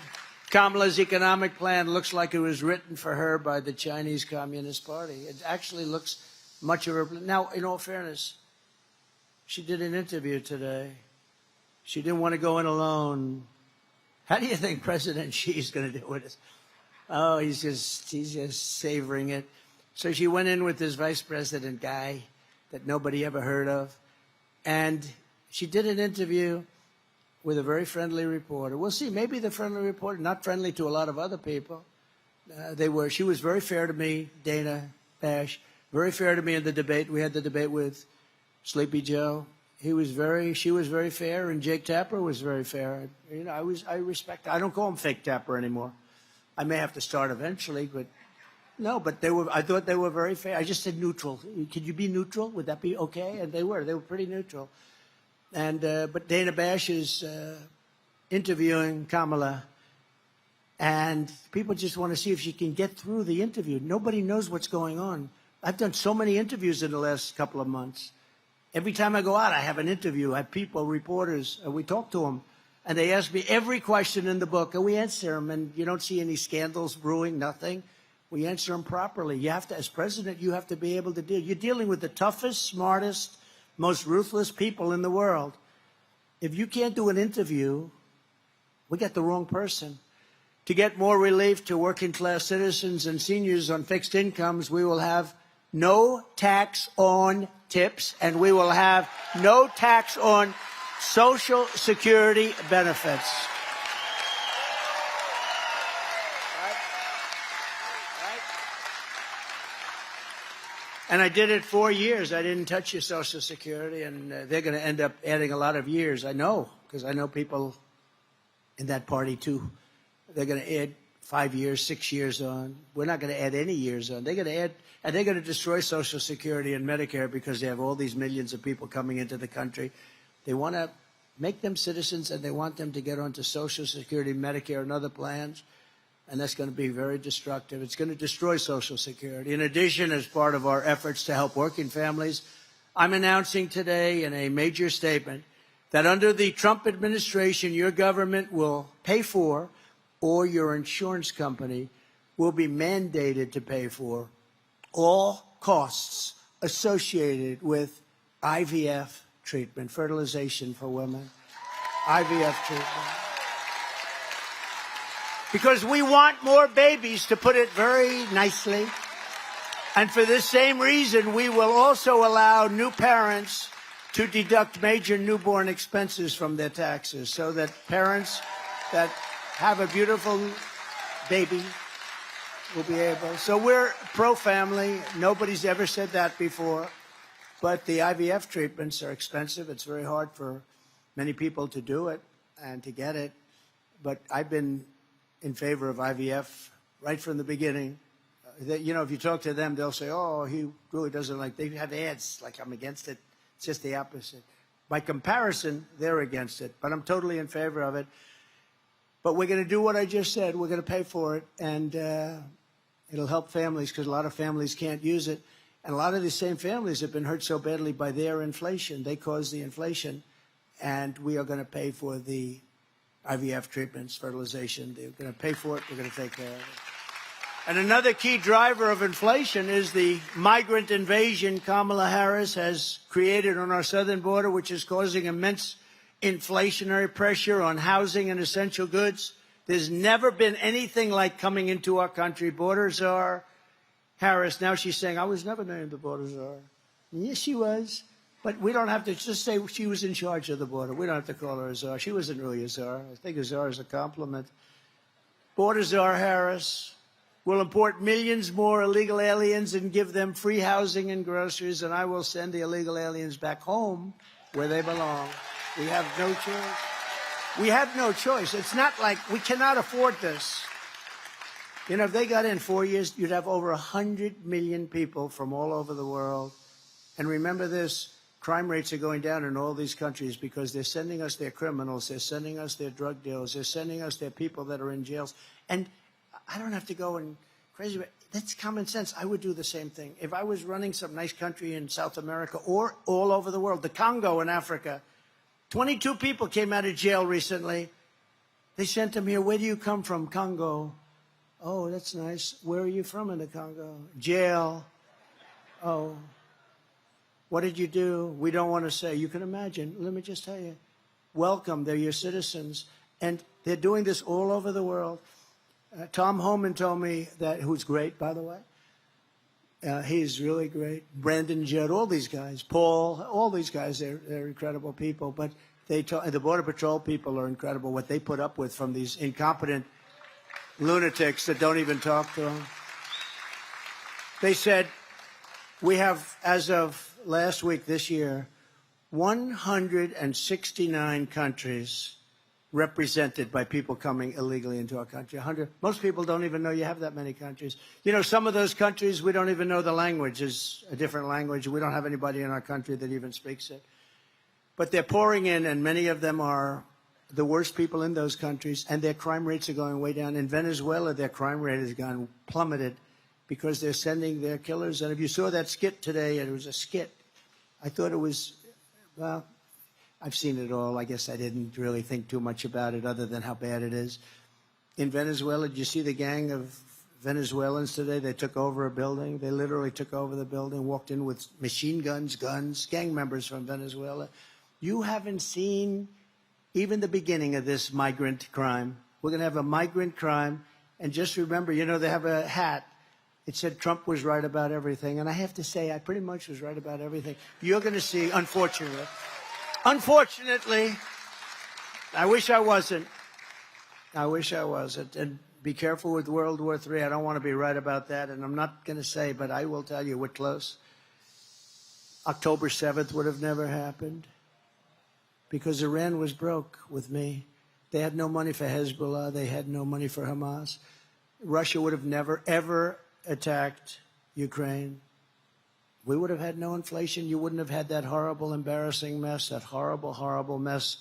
Kamala's economic plan looks like it was written for her by the Chinese Communist Party. It actually looks much of her. Now, in all fairness, she did an interview today. She didn't want to go in alone. How do you think President Xi's going to do with this? Oh, he's just savoring it. So she went in with this vice president guy that nobody ever heard of. And she did an interview with a very friendly reporter. We'll see. Maybe the friendly reporter, not friendly to a lot of other people. She was very fair to me, Dana Bash, very fair to me in the debate. We had the debate with Sleepy Joe. She was very fair, and Jake Tapper was very fair. I respect. I don't call him Fake Tapper anymore. I may have to start eventually, but no. But I thought they were very fair. I just said neutral. Could you be neutral? Would that be okay? And they were pretty neutral. And but Dana Bash is interviewing Kamala, and people just want to see if she can get through the interview. Nobody knows what's going on. I've done so many interviews in the last couple of months. Every time I go out, I have an interview. I have people, reporters, and we talk to them. And they ask me every question in the book, and we answer them. And you don't see any scandals brewing, nothing. We answer them properly. You have to, as president, you have to be able to deal. You're dealing with the toughest, smartest, most ruthless people in the world. If you can't do an interview, we got the wrong person. To get more relief to working-class citizens and seniors on fixed incomes, we will have no tax on tips, and we will have no tax on Social Security benefits. And I did it 4 years. I didn't touch your Social Security, and they're going to end up adding a lot of years. I know, because I know people in that party too. They're going to add 5 years, 6 years on. We're not going to add any years on. They're going to add, and they're going to destroy Social Security and Medicare because they have all these millions of people coming into the country. They want to make them citizens, and they want them to get onto Social Security, Medicare, and other plans. And that's going to be very destructive. It's going to destroy Social Security. In addition, as part of our efforts to help working families, I'm announcing today in a major statement that under the Trump administration, your government will pay for, or your insurance company will be mandated to pay for, all costs associated with IVF treatment, fertilization for women, IVF treatment. Because we want more babies, to put it very nicely. And for this same reason, we will also allow new parents to deduct major newborn expenses from their taxes, so that parents that have a beautiful baby will be able. So we're pro-family. Nobody's ever said that before. But the IVF treatments are expensive. It's very hard for many people to do it and to get it. But I've been in favor of IVF right from the beginning. You know, if you talk to them, they'll say, oh, he really doesn't like, they have ads like I'm against it. It's just the opposite. By comparison, they're against it. But I'm totally in favor of it. But we're going to do what I just said. We're going to pay for it. And it'll help families, because a lot of families can't use it. And a lot of these same families have been hurt so badly by their inflation. They caused the inflation. And we are going to pay for the IVF treatments, fertilization. They're going to pay for it. We're going to take care of it. And another key driver of inflation is the migrant invasion Kamala Harris has created on our southern border, which is causing immense inflationary pressure on housing and essential goods. There's never been anything like coming into our country. Border czar Harris, now she's saying, I was never named the border czar. Yes, she was. But we don't have to just say she was in charge of the border. We don't have to call her a czar. She wasn't really a czar. I think a czar is a compliment. Border czar Harris will import millions more illegal aliens and give them free housing and groceries, and I will send the illegal aliens back home where they belong. We have no choice. We have no choice. It's not like we cannot afford this. You know, if they got in 4 years, you'd have over 100 million people from all over the world. And remember this, crime rates are going down in all these countries because they're sending us their criminals, they're sending us their drug dealers, they're sending us their people that are in jails. And I don't have to go and crazy, but that's common sense. I would do the same thing. If I was running some nice country in South America or all over the world, the Congo in Africa, 22 people came out of jail recently. They sent them here. Where do you come from? Congo. Oh, that's nice. Where are you from in the Congo? Jail. Oh. What did you do? We don't want to say. You can imagine. Let me just tell you. Welcome. They're your citizens. And they're doing this all over the world. Tom Homan told me that, who's great, by the way. He's really great. Brandon Judd, all these guys. Paul, all these guys, they're incredible people. But the Border Patrol people are incredible, what they put up with from these incompetent lunatics that don't even talk to them. They said, we have, as of last week this year, 169 countries represented by people coming illegally into our country. 100. Most people don't even know you have that many countries. You know, some of those countries, we don't even know the language is a different language. We don't have anybody in our country that even speaks it. But they're pouring in, and many of them are the worst people in those countries, and their crime rates are going way down. In Venezuela, their crime rate has gone plummeted because they're sending their killers. And if you saw that skit today, and it was a skit, I thought it was, well, I've seen it all. I guess I didn't really think too much about it other than how bad it is. In Venezuela, did you see the gang of Venezuelans today? They took over a building. They literally took over the building, walked in with machine guns, gang members from Venezuela. You haven't seen even the beginning of this migrant crime. We're going to have a migrant crime. And just remember, you know, they have a hat. It said Trump was right about everything. And I have to say, I pretty much was right about everything. You're going to see, unfortunately, I wish I wasn't. I wish I wasn't. And be careful with World War III. I don't want to be right about that. And I'm not going to say, but I will tell you, we're close. October 7th would have never happened because Iran was broke with me. They had no money for Hezbollah. They had no money for Hamas. Russia would have never, ever attacked Ukraine. We would have had no inflation. You wouldn't have had that horrible, embarrassing mess, that horrible, horrible mess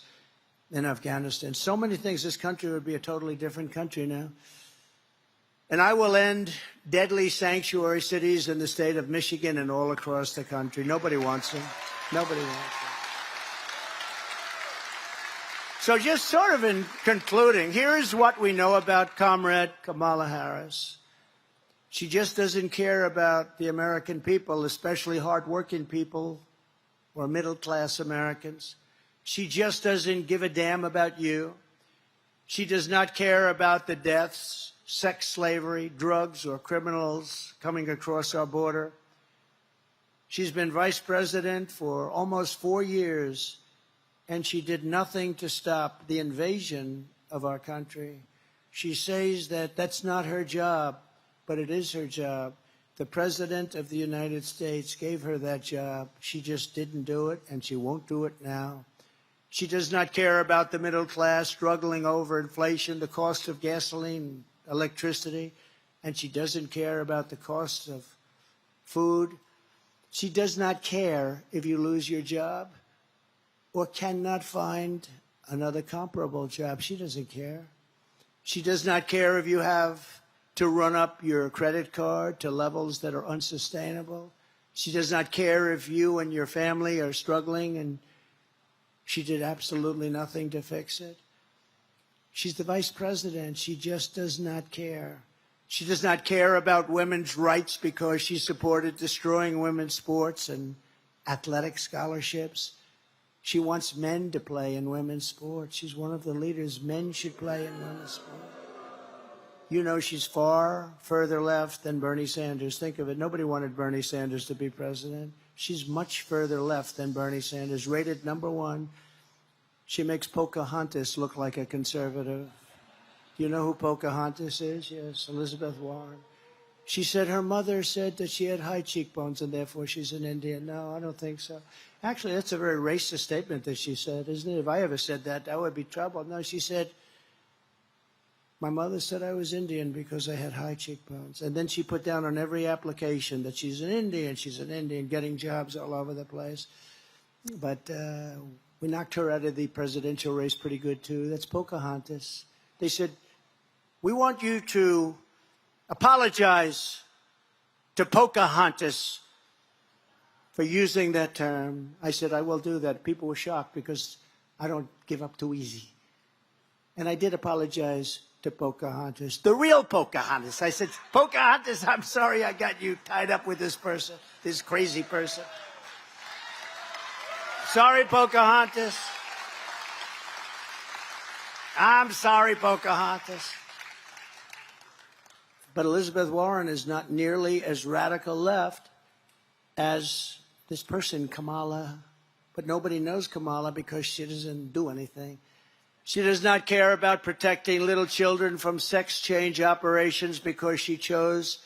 in Afghanistan. So many things. This country would be a totally different country now. And I will end deadly sanctuary cities in the state of Michigan and all across the country. Nobody wants them. Nobody wants them. So just sort of in concluding, here's what we know about Comrade Kamala Harris. She just doesn't care about the American people, especially hardworking people or middle-class Americans. She just doesn't give a damn about you. She does not care about the deaths, sex slavery, drugs, or criminals coming across our border. She's been vice president for almost 4 years, and she did nothing to stop the invasion of our country. She says that that's not her job, but it is her job. The President of the United States gave her that job. She just didn't do it, and she won't do it now. She does not care about the middle class struggling over inflation, the cost of gasoline, electricity, and she doesn't care about the cost of food. She does not care if you lose your job or cannot find another comparable job. She doesn't care. She does not care if you have to run up your credit card to levels that are unsustainable. She does not care if you and your family are struggling, and she did absolutely nothing to fix it. She's the vice president. She just does not care. She does not care about women's rights because she supported destroying women's sports and athletic scholarships. She wants men to play in women's sports. She's one of the leaders. Men should play in women's sports. You know she's far further left than Bernie Sanders. Think of it. Nobody wanted Bernie Sanders to be president. She's much further left than Bernie Sanders, rated #1. She makes Pocahontas look like a conservative. Do you know who Pocahontas is? Yes, Elizabeth Warren. She said her mother said that she had high cheekbones and therefore she's an Indian. No, I don't think so. Actually, that's a very racist statement that she said, isn't it? If I ever said that, that would be trouble. No, she said, my mother said I was Indian because I had high cheekbones. And then she put down on every application that she's an Indian, getting jobs all over the place. But we knocked her out of the presidential race pretty good, too. That's Pocahontas. They said, we want you to apologize to Pocahontas for using that term. I said, I will do that. People were shocked because I don't give up too easy. And I did apologize to Pocahontas, the real Pocahontas. I said, Pocahontas, I'm sorry I got you tied up with this person, this crazy person. Sorry, Pocahontas. I'm sorry, Pocahontas. But Elizabeth Warren is not nearly as radical left as this person, Kamala. But nobody knows Kamala because she doesn't do anything. She does not care about protecting little children from sex change operations because she chose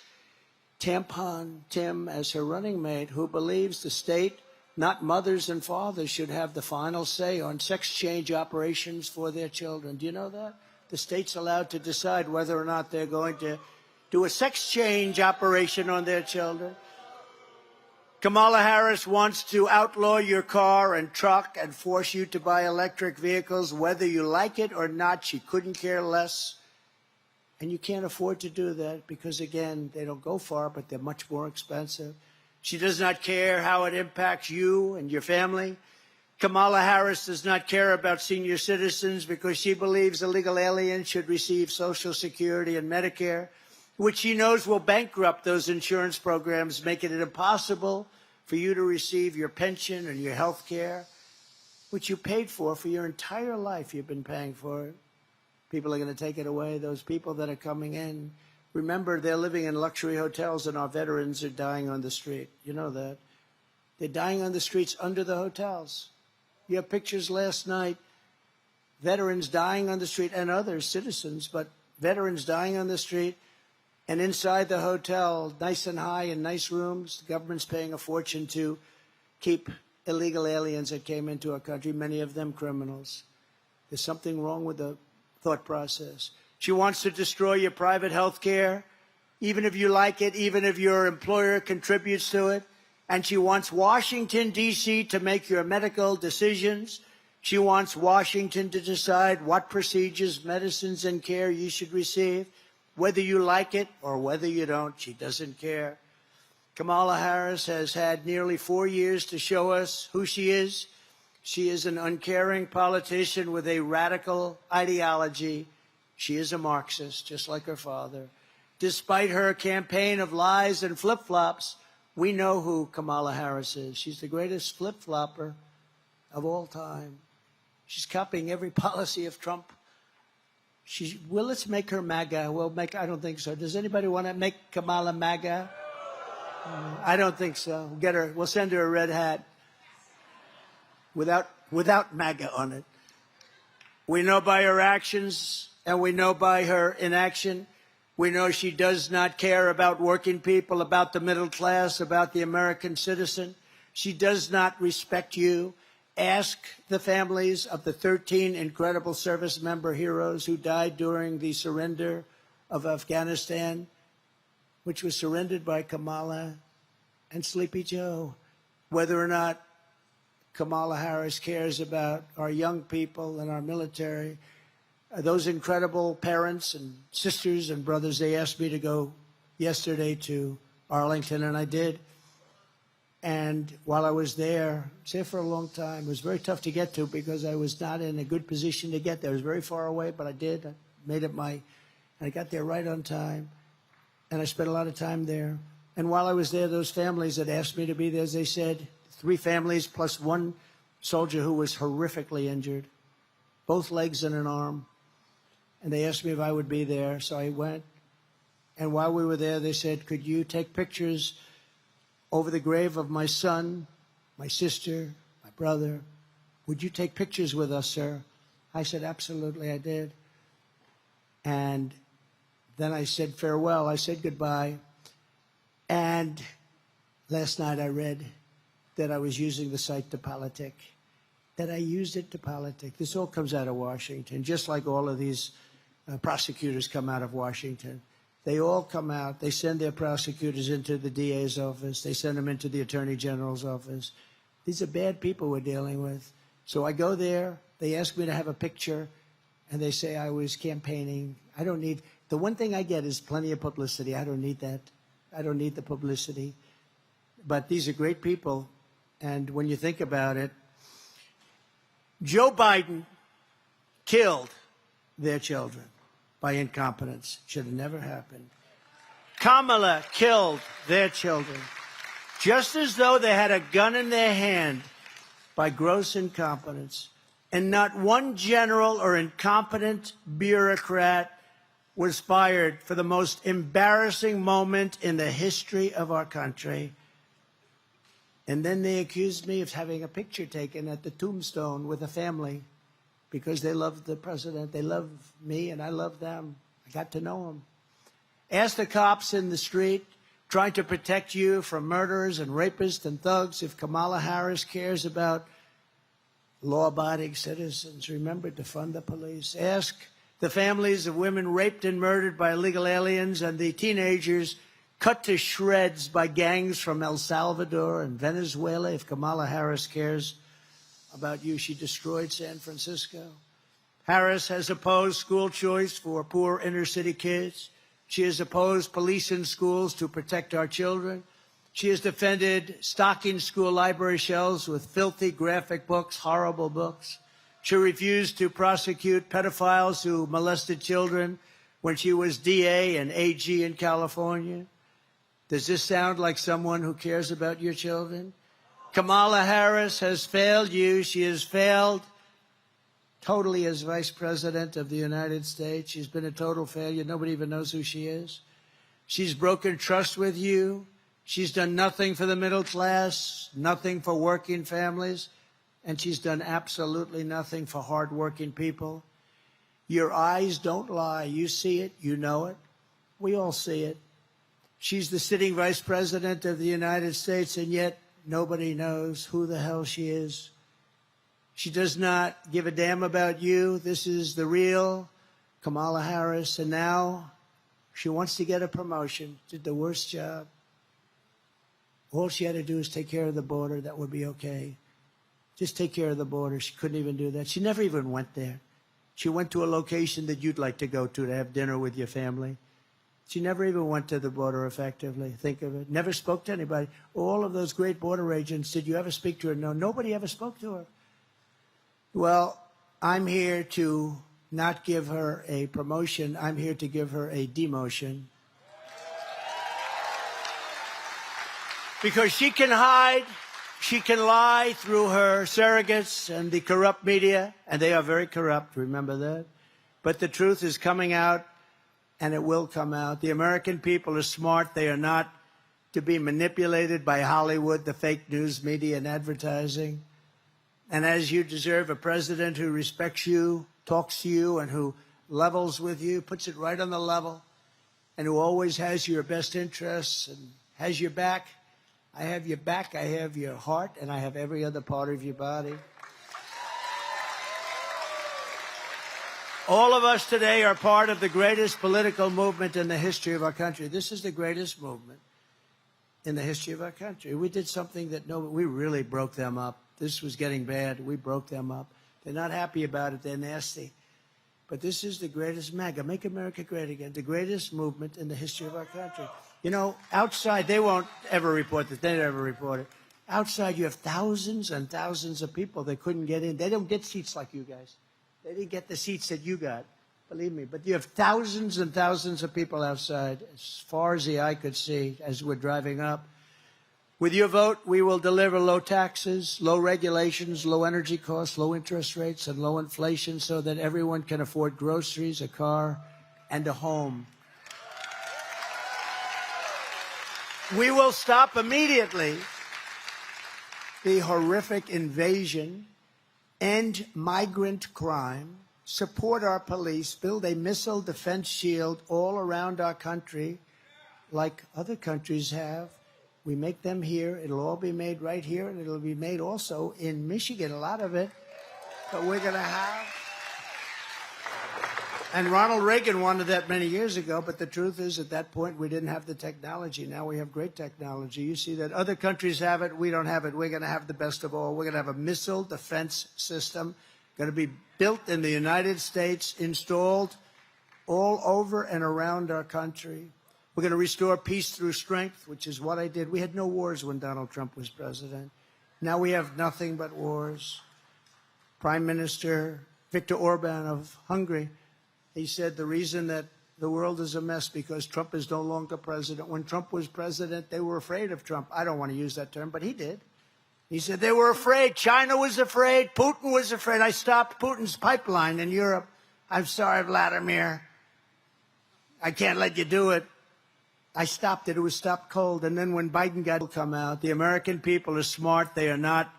Tampon Tim as her running mate, who believes the state, not mothers and fathers, should have the final say on sex change operations for their children. Do you know that? The state's allowed to decide whether or not they're going to do a sex change operation on their children. Kamala Harris wants to outlaw your car and truck and force you to buy electric vehicles, whether you like it or not. She couldn't care less. And you can't afford to do that because, again, they don't go far, but they're much more expensive. She does not care how it impacts you and your family. Kamala Harris does not care about senior citizens because she believes illegal aliens should receive Social Security and Medicare, which she knows will bankrupt those insurance programs, making it impossible for you to receive your pension and your health care, which you paid for your entire life. You've been paying for it. People are going to take it away. Those people that are coming in, remember, they're living in luxury hotels and our veterans are dying on the street. You know that. They're dying on the streets under the hotels. You have pictures last night, veterans dying on the street and other citizens, but veterans dying on the street. And inside the hotel, nice and high in nice rooms, the government's paying a fortune to keep illegal aliens that came into our country, many of them criminals. There's something wrong with the thought process. She wants to destroy your private health care, even if you like it, even if your employer contributes to it. And she wants Washington, D.C. to make your medical decisions. She wants Washington to decide what procedures, medicines, and care you should receive. Whether you like it or whether you don't, she doesn't care. Kamala Harris has had nearly 4 years to show us who she is. She is an uncaring politician with a radical ideology. She is a Marxist, just like her father. Despite her campaign of lies and flip-flops, we know who Kamala Harris is. She's the greatest flip-flopper of all time. She's copying every policy of Trump. Well, let's make her MAGA. I don't think so. Does anybody want to make Kamala MAGA? I don't think so. We'll send her a red hat without MAGA on it. We know by her actions and we know by her inaction. We know she does not care about working people, about the middle class, about the American citizen. She does not respect you. Ask the families of the 13 incredible service member heroes who died during the surrender of Afghanistan, which was surrendered by Kamala and Sleepy Joe, whether or not Kamala Harris cares about our young people and our military. Those incredible parents and sisters and brothers, they asked me to go yesterday to Arlington, and I did. And while I was there, I was there for a long time. It was very tough to get to because I was not in a good position to get there. It was very far away, but I did. I made it I got there right on time. And I spent a lot of time there. And while I was there, those families that asked me to be there, as they said, 3 families plus 1 soldier who was horrifically injured, both legs and an arm. And they asked me if I would be there, so I went. And while we were there, they said, could you take pictures over the grave of my son, my sister, my brother? Would you take pictures with us, sir? I said, absolutely, I did. And then I said farewell. I said goodbye. And last night I read that I was using the site to politic, that I used it to politic. This all comes out of Washington, just like all of these prosecutors come out of Washington. They all come out. They send their prosecutors into the DA's office. They send them into the Attorney General's office. These are bad people we're dealing with. So I go there. They ask me to have a picture, and they say I was campaigning. I don't need – the one thing I get is plenty of publicity. I don't need that. I don't need the publicity. But these are great people, and when you think about it, Joe Biden killed their children by incompetence. Should have never happened. Kamala killed their children, just as though they had a gun in their hand, by gross incompetence. And not one general or incompetent bureaucrat was fired for the most embarrassing moment in the history of our country. And then they accused me of having a picture taken at the tombstone with a family because they love the president. They love me, and I love them. I got to know them. Ask the cops in the street trying to protect you from murderers and rapists and thugs if Kamala Harris cares about law-abiding citizens. Remember to fund the police. Ask the families of women raped and murdered by illegal aliens and the teenagers cut to shreds by gangs from El Salvador and Venezuela if Kamala Harris cares about you. She destroyed San Francisco. Harris has opposed school choice for poor inner-city kids. She has opposed police in schools to protect our children. She has defended stocking school library shelves with filthy graphic books, horrible books. She refused to prosecute pedophiles who molested children when she was DA and AG in California. Does this sound like someone who cares about your children? Kamala Harris has failed you. She has failed totally as Vice President of the United States. She's been a total failure. Nobody even knows who she is. She's broken trust with you. She's done nothing for the middle class, nothing for working families, and she's done absolutely nothing for hardworking people. Your eyes don't lie. You see it. You know it. We all see it. She's the sitting Vice President of the United States, and yet Nobody knows who the hell she is. She does not give a damn about you. This is the real Kamala Harris. And now she wants to get a promotion. Did the worst job. All she had to do is take care of the border. That would be okay. Just take care of the border. She couldn't even do that. She never even went there. She went to a location that you'd like to go to have dinner with your family. She never even went to the border effectively. Think of it. Never spoke to anybody. All of those great border agents, did you ever speak to her? No, nobody ever spoke to her. Well, I'm here to not give her a promotion. I'm here to give her a demotion. Because she can hide, she can lie through her surrogates and the corrupt media, and they are very corrupt, remember that? But the truth is coming out, and it will come out. The American people are smart. They are not to be manipulated by Hollywood, the fake news media, and advertising. And as you deserve, a president who respects you, talks to you, and who levels with you, puts it right on the level, and who always has your best interests and has your back. I have your back, I have your heart, and I have every other part of your body. All of us today are part of the greatest political movement in the history of our country. This is the greatest movement in the history of our country. We did something that we really broke them up. This was getting bad. We broke them up. They're not happy about it. They're nasty. But this is the greatest MAGA, Make America Great Again, the greatest movement in the history of our country. You know, outside, they won't ever report this. They never report it. Outside, you have thousands and thousands of people that couldn't get in. They don't get seats like you guys. They didn't get the seats that you got, believe me. But you have thousands and thousands of people outside, as far as the eye could see, as we're driving up. With your vote, we will deliver low taxes, low regulations, low energy costs, low interest rates, and low inflation so that everyone can afford groceries, a car, and a home. We will stop immediately the horrific invasion, end migrant crime, support our police, build a missile defense shield all around our country like other countries have. We make them here. It'll all be made right here, and it'll be made also in Michigan, a lot of it. But we're going to have... And Ronald Reagan wanted that many years ago, but the truth is at that point we didn't have the technology. Now we have great technology. You see that other countries have it. We don't have it. We're going to have the best of all. We're going to have a missile defense system going to be built in the United States, installed all over and around our country. We're going to restore peace through strength, which is what I did. We had no wars when Donald Trump was president. Now we have nothing but wars. Prime Minister Viktor Orban of Hungary, he said the reason that the world is a mess because Trump is no longer president. When Trump was president, they were afraid of Trump. I don't want to use that term, but he did. He said they were afraid. China was afraid. Putin was afraid. I stopped Putin's pipeline in Europe. I'm sorry, Vladimir. I can't let you do it. I stopped it. It was stopped cold. And then when Biden got to come out, the American people are smart. They are not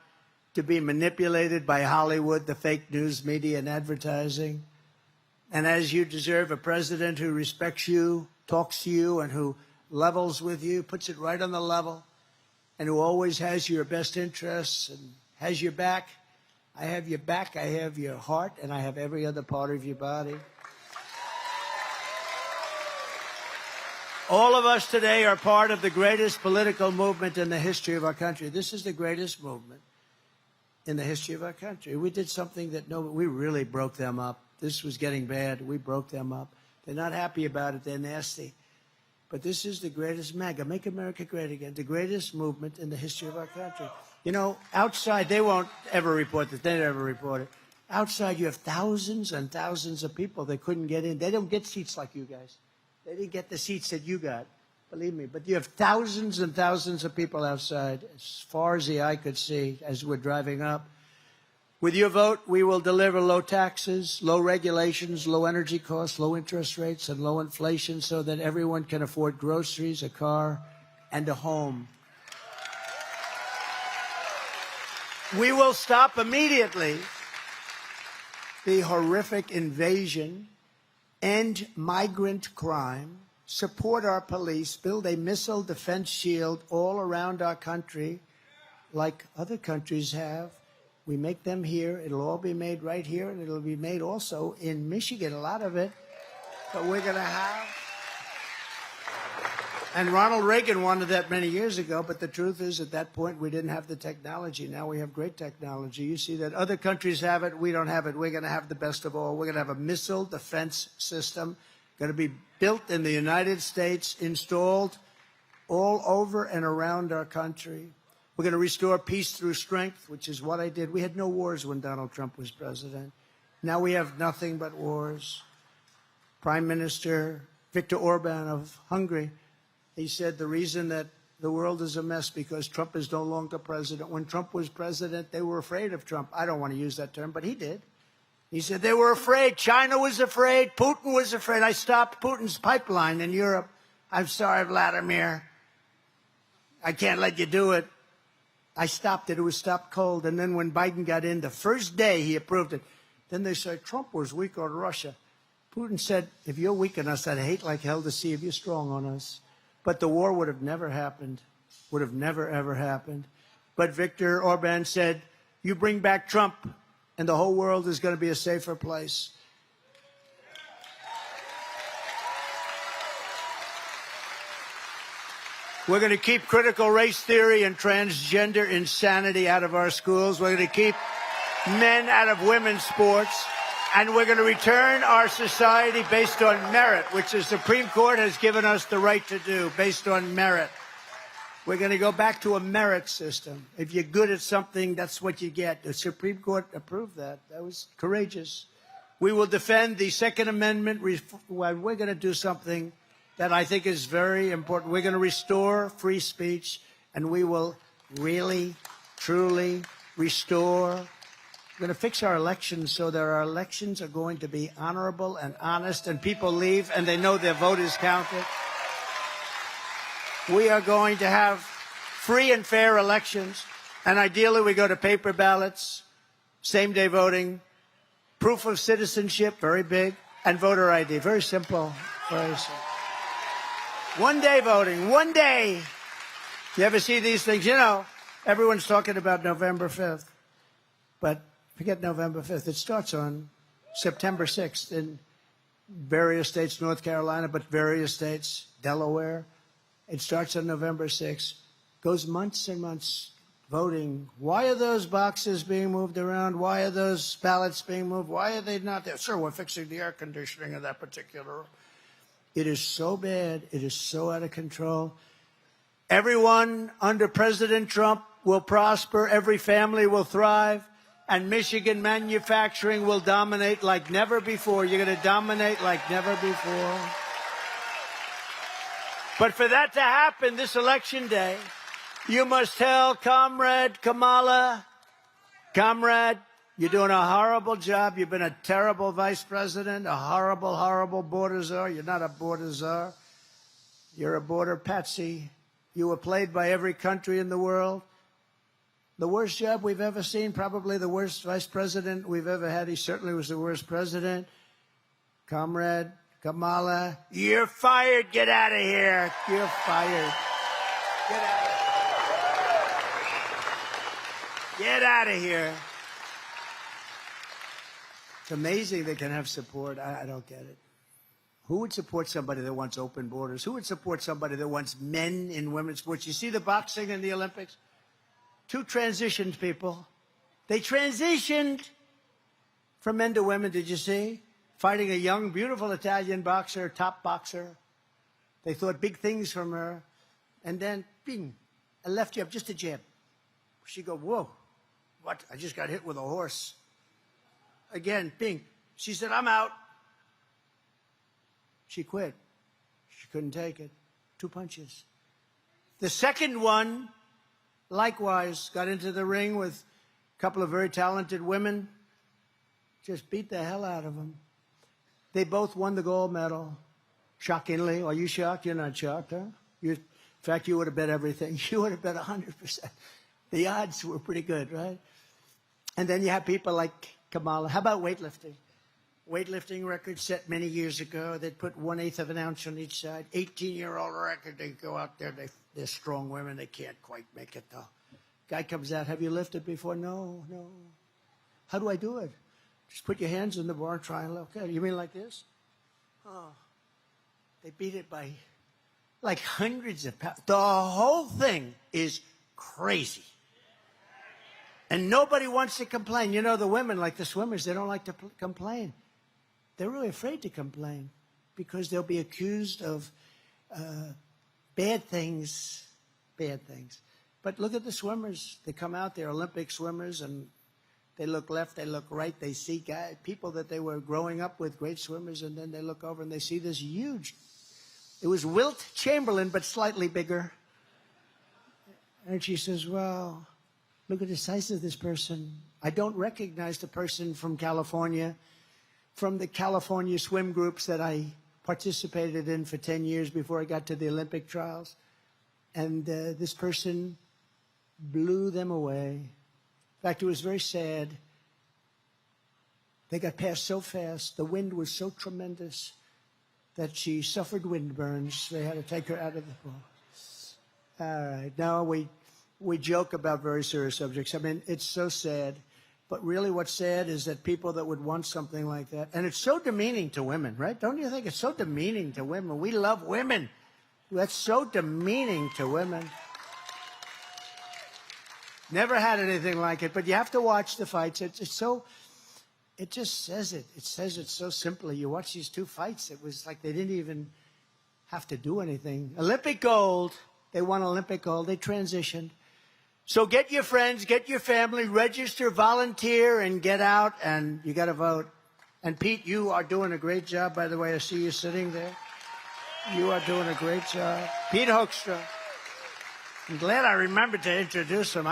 to be manipulated by Hollywood, the fake news media, and advertising. And as you deserve, a president who respects you, talks to you, and who levels with you, puts it right on the level, and who always has your best interests and has your back. I have your back, I have your heart, and I have every other part of your body. All of us today are part of the greatest political movement in the history of our country. This is the greatest movement in the history of our country. We did something that we really broke them up. This was getting bad. We broke them up. They're not happy about it. They're nasty. But this is the greatest MAGA, Make America Great Again, the greatest movement in the history of our country. You know, outside, they won't ever report this. They never report it. Outside, you have thousands and thousands of people that couldn't get in. They don't get seats like you guys. They didn't get the seats that you got, believe me. But you have thousands and thousands of people outside, as far as the eye could see, as we're driving up. With your vote, we will deliver low taxes, low regulations, low energy costs, low interest rates, and low inflation so that everyone can afford groceries, a car, and a home. We will stop immediately the horrific invasion, end migrant crime, support our police, build a missile defense shield all around our country like other countries have. We make them here. It'll all be made right here, and it'll be made also in Michigan, a lot of it. But we're going to have... And Ronald Reagan wanted that many years ago, but the truth is at that point we didn't have the technology. Now we have great technology. You see that other countries have it. We don't have it. We're going to have the best of all. We're going to have a missile defense system going to be built in the United States, installed all over and around our country. We're going to restore peace through strength, which is what I did. We had no wars when Donald Trump was president. Now we have nothing but wars. Prime Minister Viktor Orban of Hungary, he said the reason that the world is a mess because Trump is no longer president. When Trump was president, they were afraid of Trump. I don't want to use that term, but he did. He said they were afraid. China was afraid. Putin was afraid. I stopped Putin's pipeline in Europe. I'm sorry, Vladimir. I can't let you do it. I stopped it. It was stopped cold. And then when Biden got in, the first day he approved it. Then they said Trump was weak on Russia. Putin said, if you're weak on us, I'd hate like hell to see if you're strong on us. But the war would have never happened, would have never, ever happened. But Viktor Orban said, you bring back Trump, and the whole world is going to be a safer place. We're going to keep critical race theory and transgender insanity out of our schools. We're going to keep men out of women's sports. And we're going to return our society based on merit, which the Supreme Court has given us the right to do, based on merit. We're going to go back to a merit system. If you're good at something, that's what you get. The Supreme Court approved that. That was courageous. We will defend the Second Amendment. We're going to do something that I think is very important. We're going to restore free speech, and we will really, truly restore. We're going to fix our elections so that our elections are going to be honorable and honest, and people leave and they know their vote is counted. We are going to have free and fair elections, and ideally we go to paper ballots, same-day voting, proof of citizenship, very big, and voter ID. Very simple. Very simple. One-day voting, one day. You ever see these things? You know, everyone's talking about November 5th, but forget November 5th. It starts on September 6th in various states, North Carolina, but various states, Delaware. It starts on November 6th. Goes months and months voting. Why are those boxes being moved around? Why are those ballots being moved? Why are they not there? Sir, we're fixing the air conditioning in that particular. It is so bad. It is so out of control. Everyone under President Trump will prosper. Every family will thrive. And Michigan manufacturing will dominate like never before. You're going to dominate like never before. But for that to happen this election day, you must tell Comrade Kamala, Comrade, you're doing a horrible job. You've been a terrible vice president, a horrible, horrible border czar. You're not a border czar. You're a border patsy. You were played by every country in the world. The worst job we've ever seen, probably the worst vice president we've ever had. He certainly was the worst president. Comrade Kamala, you're fired. Get out of here. You're fired. Get out of here. Get out of here. It's amazing they can have support. I don't get it. Who would support somebody that wants open borders? Who would support somebody that wants men in women's sports? You see the boxing in the Olympics? Two transitioned people. They transitioned from men to women, did you see? Fighting a young, beautiful Italian boxer, top boxer. They thought big things from her. And then, bing, a left jab, just a jab. She go, whoa, what? I just got hit with a horse. Again, bing. She said, I'm out. She quit. She couldn't take it. 2 punches. The second one, likewise, got into the ring with a couple of very talented women. Just beat the hell out of them. They both won the gold medal. Shockingly. Are you shocked? You're not shocked, huh? In fact, you would have bet everything. You would have bet 100%. The odds were pretty good, right? And then you have people like Kamala. How about weightlifting? Weightlifting record set many years ago. They'd put 1/8 of an ounce on each side. 18-year-old record. They go out there. They're strong women. They can't quite make it, though. Guy comes out, have you lifted before? No. How do I do it? Just put your hands in the bar and try and look. Okay, you mean like this? Oh, they beat it by like hundreds of pounds. The whole thing is crazy. And nobody wants to complain. You know, the women, like the swimmers, they don't like to complain. They're really afraid to complain because they'll be accused of bad things. But look at the swimmers. They come out, they're Olympic swimmers, and they look left, they look right. They see people that they were growing up with, great swimmers, and then they look over and they see this huge. It was Wilt Chamberlain, but slightly bigger. And she says, well, look at the size of this person. I don't recognize the person from California, from the California swim groups that I participated in for 10 years before I got to the Olympic trials. And this person blew them away. In fact, it was very sad. They got past so fast. The wind was so tremendous that she suffered wind burns. They had to take her out of the pool. All right. Now we joke about very serious subjects. I mean, it's so sad. But really what's sad is that people that would want something like that, and it's so demeaning to women, right? Don't you think it's so demeaning to women? We love women. That's so demeaning to women. Never had anything like it, but you have to watch the fights. It just says it. It says it so simply. You watch these two fights, it was like they didn't even have to do anything. Olympic gold. They won Olympic gold. They transitioned. So get your friends, get your family, register, volunteer, and get out, and you got to vote. And Pete, you are doing a great job, by the way. I see you sitting there. You are doing a great job. Pete Hoekstra. I'm glad I remembered to introduce him.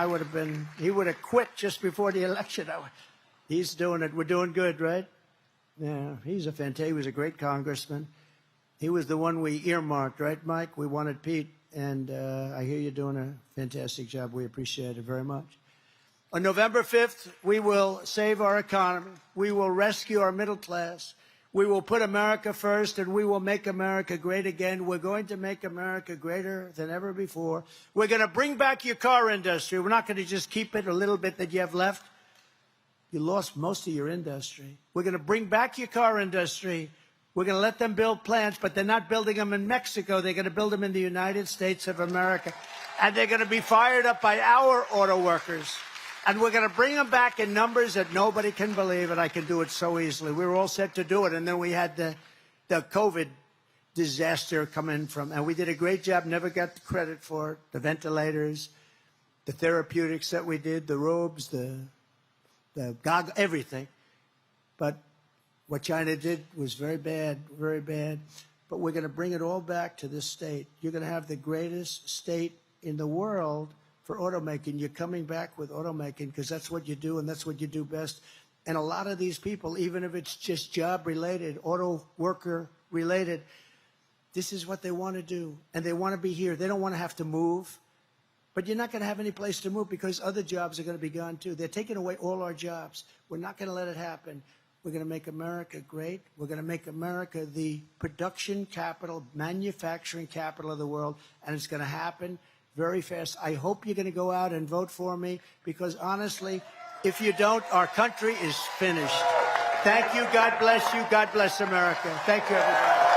He would have quit just before the election. He's doing it. We're doing good, right? Yeah, he was a great congressman. He was the one we earmarked, right, Mike? We wanted Pete. And I hear you're doing a fantastic job. We appreciate it very much. On November 5th, we will save our economy. We will rescue our middle class. We will put America first, and we will make America great again. We're going to make America greater than ever before. We're going to bring back your car industry. We're not going to just keep it a little bit that you have left. You lost most of your industry. We're going to bring back your car industry. We're going to let them build plants, but they're not building them in Mexico. They're going to build them in the United States of America. And they're going to be fired up by our auto workers. And we're going to bring them back in numbers that nobody can believe, and I can do it so easily. We were all set to do it, and then we had the COVID disaster come in and we did a great job, never got the credit for it. The ventilators, the therapeutics that we did, the robes, the goggles, everything. But what China did was very bad, very bad. But we're going to bring it all back to this state. You're going to have the greatest state in the world for automaking. You're coming back with automaking because that's what you do and that's what you do best. And a lot of these people, even if it's just job-related, auto worker-related, this is what they want to do. And they want to be here. They don't want to have to move. But you're not going to have any place to move because other jobs are going to be gone too. They're taking away all our jobs. We're not going to let it happen. We're going to make America great. We're going to make America the production capital, manufacturing capital of the world, and it's going to happen very fast. I hope you're going to go out and vote for me because, honestly, if you don't, our country is finished. Thank you. God bless you. God bless America. Thank you, everybody.